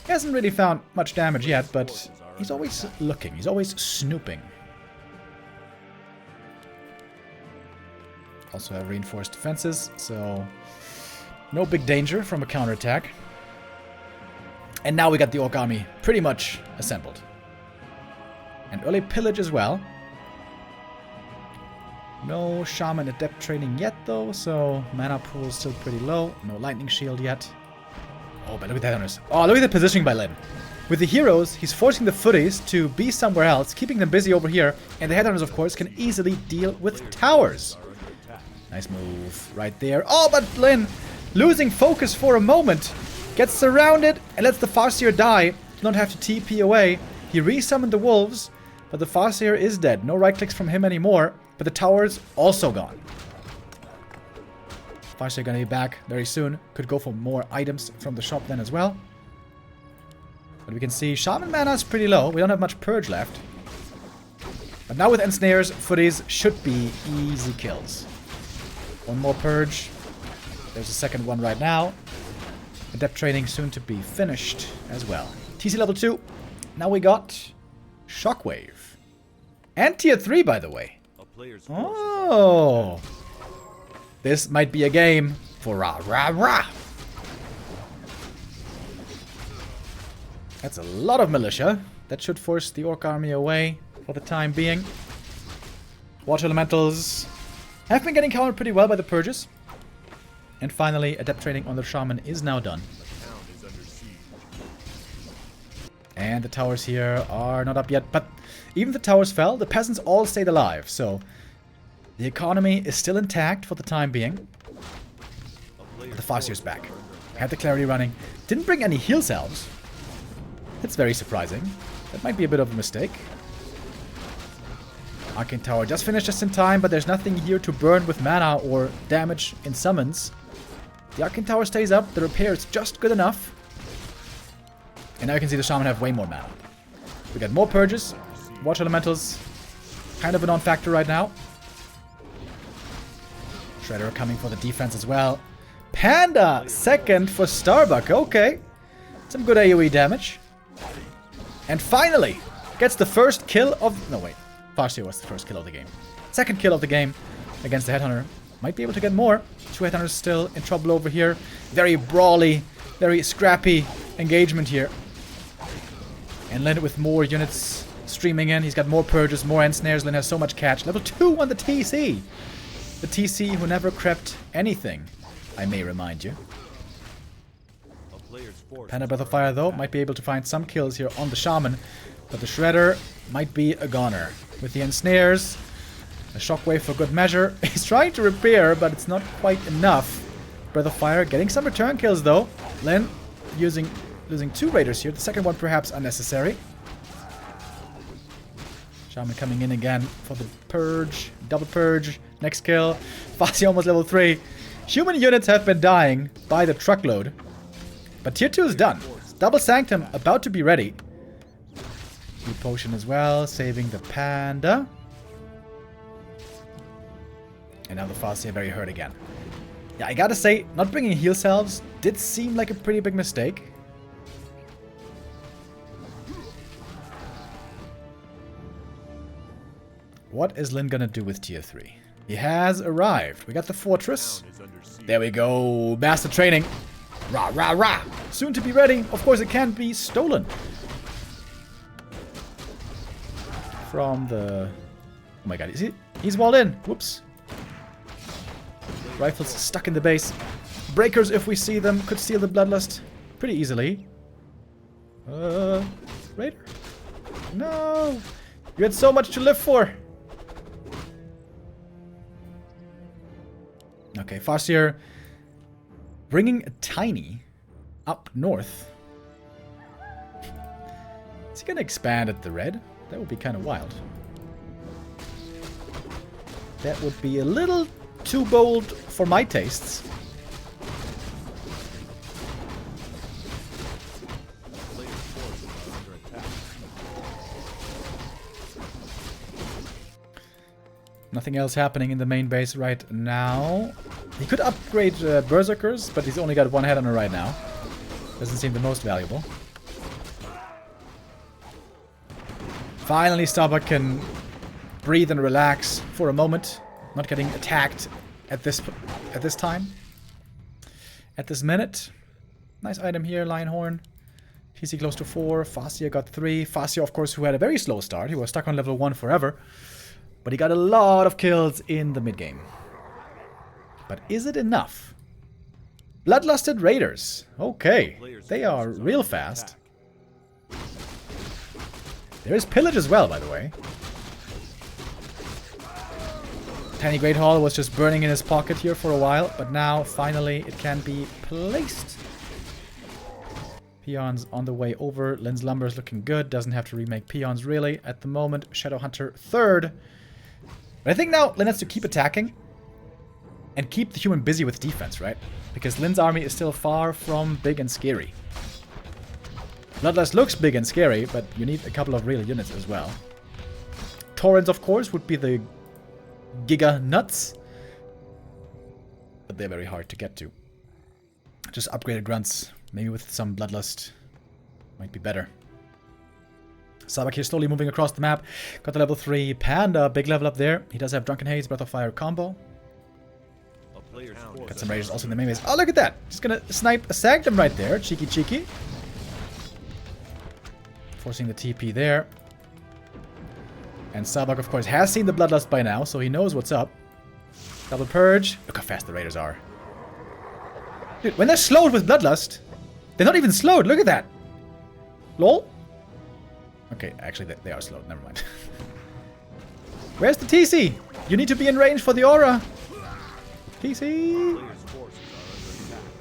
He hasn't really found much damage yet, but he's always looking. He's always snooping. Also have reinforced defenses, so no big danger from a counterattack. And now we got the Orc army pretty much assembled. And early pillage as well. No Shaman Adept training yet though, so mana pool is still pretty low. No Lightning Shield yet. Oh, but look at that, Headhunters. Oh, look at the positioning by Lin. With the heroes, he's forcing the footies to be somewhere else, keeping them busy over here. And the Headhunters, of course, can easily deal with towers. Nice move right there. Oh, but Lin, losing focus for a moment, gets surrounded and lets the Farseer die. Not have to TP away. He resummoned the wolves, but the Farseer is dead. No right clicks from him anymore. But the tower's also gone. Farseer gonna be back very soon. Could go for more items from the shop then as well. But we can see Shaman mana is pretty low. We don't have much Purge left. But now with Ensnares, footies should be easy kills. One more Purge. There's a second one right now. Adept training soon to be finished as well. TC level 2. Now we got Shockwave. And tier 3, by the way. Oh. This might be a game for rah. That's a lot of militia. That should force the Orc army away for the time being. Water Elementals have been getting countered pretty well by the Purges. And finally, Adept training on the Shaman is now done. And the towers here are not up yet, but even if the towers fell, the peasants all stayed alive, so the economy is still intact for the time being. The Farseer's back. Had the Clarity running. Didn't bring any heal salves. That's very surprising. That might be a bit of a mistake. Arcane Tower just finished just in time, but there's nothing here to burn with mana or damage in summons. The Arcane Tower stays up, the repair is just good enough. And now you can see the Shaman have way more mana. We got more Purges. Water Elementals, kind of a non-factor right now. Shredder coming for the defense as well. Panda, second for Starbuck. Okay. Some good AoE damage. And finally, gets the first kill of... No, wait. Farseer was the first kill of the game. Second kill of the game against the Headhunter. Might be able to get more. Two Headhunters still in trouble over here. Very brawly, very scrappy engagement here. And Lin with more units streaming in. He's got more Purges, more Ensnares. Lin has so much catch. Level 2 on the TC. The TC who never crept anything, I may remind you. Panda Breath of Fire, though, might be able to find some kills here on the Shaman. But the Shredder might be a goner. With the Ensnares, a Shockwave for good measure. He's trying to repair, but it's not quite enough. Breath of Fire getting some return kills, though. Lin losing 2 Raiders here. The second one perhaps unnecessary. Shaman coming in again for the Purge. Double Purge. Next kill. Farseer almost level 3. Human units have been dying by the truckload. But tier 2 is done. Double Sanctum about to be ready. Blue Potion as well. Saving the Panda. And now the Farseer very hurt again. Yeah, I gotta say, not bringing heal salves did seem like a pretty big mistake. What is Lin gonna do with tier 3? He has arrived. We got the fortress. There we go. Master training. Rah, rah, rah. Soon to be ready. Of course, it can't be stolen. From the... Oh my god, he's walled in. Whoops. Rifles stuck in the base. Breakers, if we see them, could steal the Bloodlust pretty easily. Raider? No! You had so much to live for! Okay, Farseer bringing a Tiny up north. Is he gonna expand at the red? That would be kind of wild. That would be a little too bold for my tastes. Nothing else happening in the main base right now. He could upgrade Berserkers, but he's only got one head on it right now. Doesn't seem the most valuable. Finally, Starbuck can breathe and relax for a moment. Not getting attacked at this time. At this minute. Nice item here, Lionhorn. TC close to 4. Fascia got 3. Fascia, of course, who had a very slow start. He was stuck on level 1 forever. But he got a lot of kills in the mid-game. But is it enough? Bloodlusted Raiders. Okay. They are real fast. There is pillage as well, by the way. Tiny Great Hall was just burning in his pocket here for a while, but now, finally, it can be placed. Peons on the way over. Lynn's Lumber is looking good. Doesn't have to remake peons, really, at the moment. Shadowhunter third. But I think now Lynn has to keep attacking and keep the human busy with defense, right? Because Lynn's army is still far from big and scary. Bloodlust looks big and scary, but you need a couple of real units as well. Torrents, of course, would be the Giga Nuts. But they're very hard to get to. Just upgraded grunts, maybe with some Bloodlust, might be better. Starbuck here slowly moving across the map. Got the level 3 Panda, big level up there. He does have Drunken Haze, Breath of Fire combo. Got some Raiders also in the main base. Oh, look at that! Just gonna snipe a Sanctum right there. Cheeky, cheeky. Forcing the TP there. And Starbuck, of course, has seen the Bloodlust by now, so he knows what's up. Double Purge. Look how fast the Raiders are. Dude, when they're slowed with Bloodlust, they're not even slowed. Look at that. Lol. Okay, actually, they are slowed. Never mind. Where's the TC? You need to be in range for the aura. TC.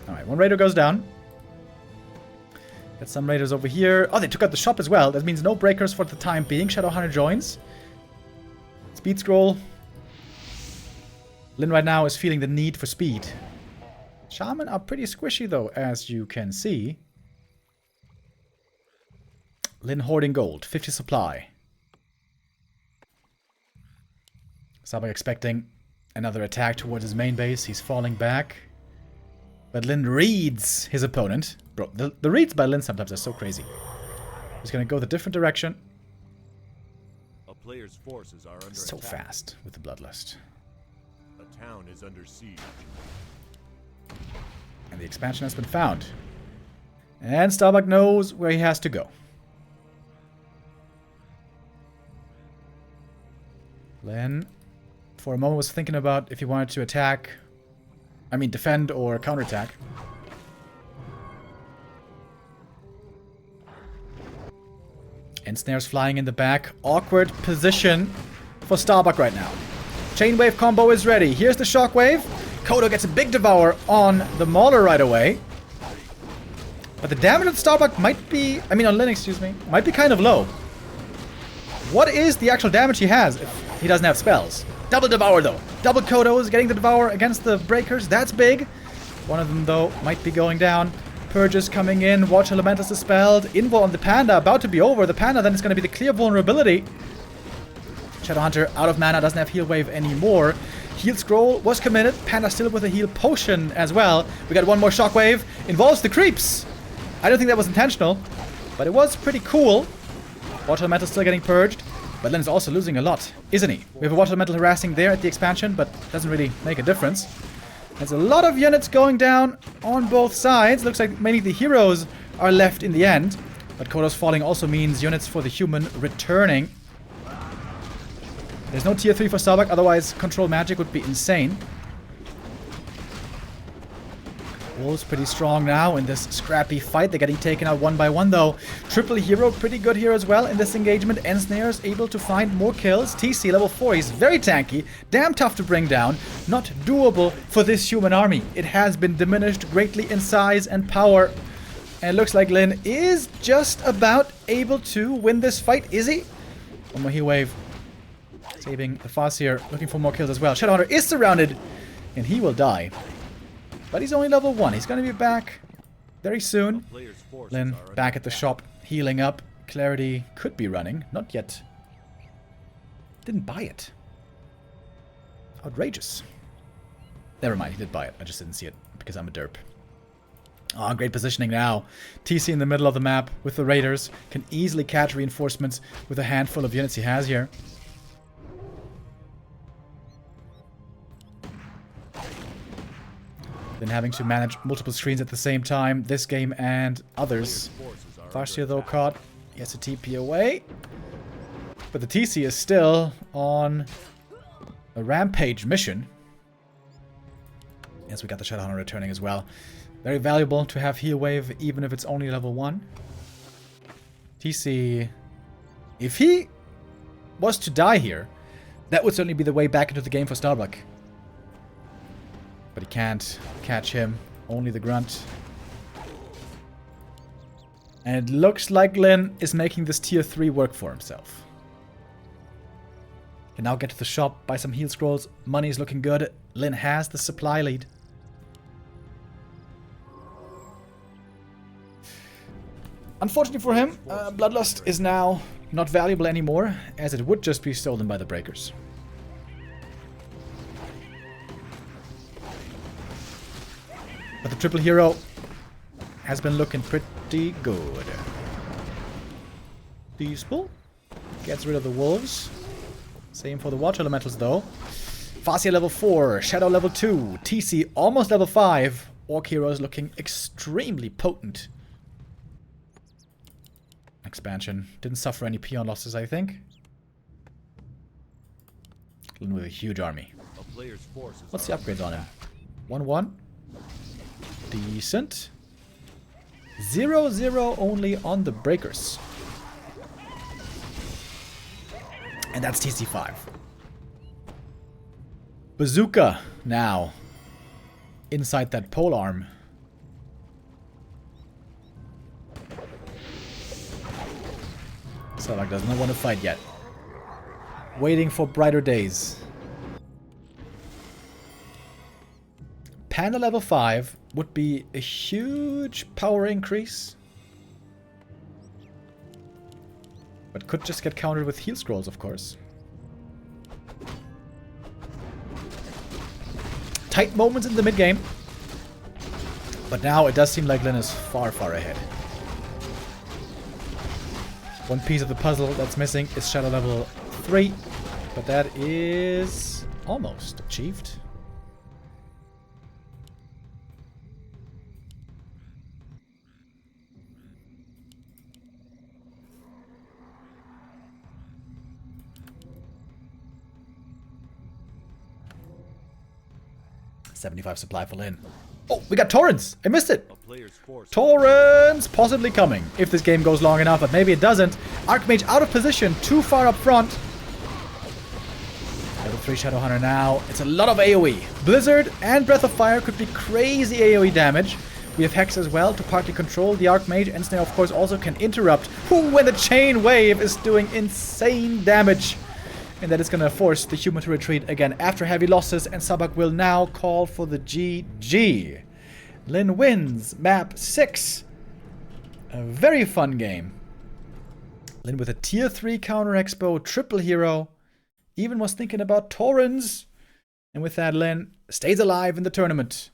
Alright, one Raider goes down. Got some Raiders over here. Oh, they took out the shop as well. That means no breakers for the time being. Shadowhunter joins. Speed scroll. Lynn right now is feeling the need for speed. Shaman are pretty squishy though, as you can see. Lynn hoarding gold. 50 supply. Starbuck expecting another attack towards his main base. He's falling back. But Lynn reads his opponent. Bro, the reads by Lynn sometimes are so crazy. He's going to go the different direction.
A player's forces are under
So
attack.
fast with the Bloodlust.
A town is under siege.
And the expansion has been found. And Starbuck knows where he has to go. Lynn, for a moment, was thinking about if he wanted to attack. I mean, defend or counterattack. Ensnares flying in the back. Awkward position for Starbuck right now. Chainwave combo is ready. Here's the shockwave. Kodo gets a big devour on the Mauler right away. But the damage on Starbuck might be... I mean, on Lynn, excuse me. Might be kind of low. What is the actual damage he has if he doesn't have spells? Double devour, though. Double Kodos getting the devour against the breakers. That's big. One of them, though, might be going down. Purges coming in. Watch Elementus dispelled. Invo on the Panda about to be over. The Panda then is going to be the clear vulnerability. Shadowhunter out of mana. Doesn't have heal wave anymore. Heal scroll was committed. Panda still with a heal potion as well. We got one more shockwave. Involves the creeps. I don't think that was intentional, but it was pretty cool. Water Elemental still getting purged, but Lynn is also losing a lot, isn't he? We have a Water Elemental harassing there at the expansion, but doesn't really make a difference. There's a lot of units going down on both sides. Looks like maybe the heroes are left in the end, but Kodos falling also means units for the human returning. There's no tier 3 for Starbuck, otherwise control magic would be insane. Wolves pretty strong now in this scrappy fight. They're getting taken out one by one though. Triple hero pretty good here as well in this engagement. Ensnare's able to find more kills. TC level 4, he's very tanky. Damn tough to bring down. Not doable for this human army. It has been diminished greatly in size and power. And it looks like Lynn is just about able to win this fight. Is he? One more heal wave. Saving the Foss here. Looking for more kills as well. Shadowhunter is surrounded. And he will die. But he's only level 1. He's going to be back very soon. Lynn back at the shop, healing up. Clarity could be running. Not yet. Didn't buy it. Outrageous. Never mind, he did buy it. I just didn't see it because I'm a derp. Oh, great positioning now. TC in the middle of the map with the Raiders. Can easily catch reinforcements with a handful of units he has here. Then having to manage multiple screens at the same time. This game and others. Farsia though caught. He has to TP away. But the TC is still on a rampage mission. Yes, we got the Shadowhunter returning as well. Very valuable to have heal wave, even if it's only level 1. TC, if he was to die here, that would certainly be the way back into the game for Starbuck. But he can't catch him. Only the grunt. And it looks like Lin is making this tier 3 work for himself. Can now get to the shop, buy some heal scrolls. Money's looking good. Lin has the supply lead. Unfortunately for him, Bloodlust is now not valuable anymore, as it would just be stolen by the Breakers. But the triple hero has been looking pretty good. Peaceful. Gets rid of the wolves. Same for the Watch Elementals though. Farsia level 4, Shadow level 2, TC almost level 5. Orc heroes looking extremely potent. Expansion. Didn't suffer any peon losses, I think. With a huge army. What's the upgrades on him? 1-1. Decent. 0-0 only on the Breakers. And that's TC5. Bazooka now. Inside that pole arm. Starbuck does not want to fight yet. Waiting for brighter days. Panda level 5 would be a huge power increase. But could just get countered with heal scrolls, of course. Tight moments in the mid-game. But now it does seem like Lin is far, far ahead. One piece of the puzzle that's missing is Shadow level 3. But that is almost achieved. $75 supply for Lin. Oh, we got Torrents! I missed it! Torrents possibly coming, if this game goes long enough, but maybe it doesn't. Archmage out of position, too far up front. Level 3 Shadowhunter now. It's a lot of AoE. Blizzard and Breath of Fire could be crazy AoE damage. We have Hex as well to partly control the Archmage. And Snare, of course, also can interrupt. When the Chain Wave is doing insane damage. And that is going to force the human to retreat again after heavy losses. And Starbuck will now call for the GG. Lin wins map 6. A very fun game. Lin with a tier 3 counter expo, triple hero. Even was thinking about Torrens. And with that, Lin stays alive in the tournament.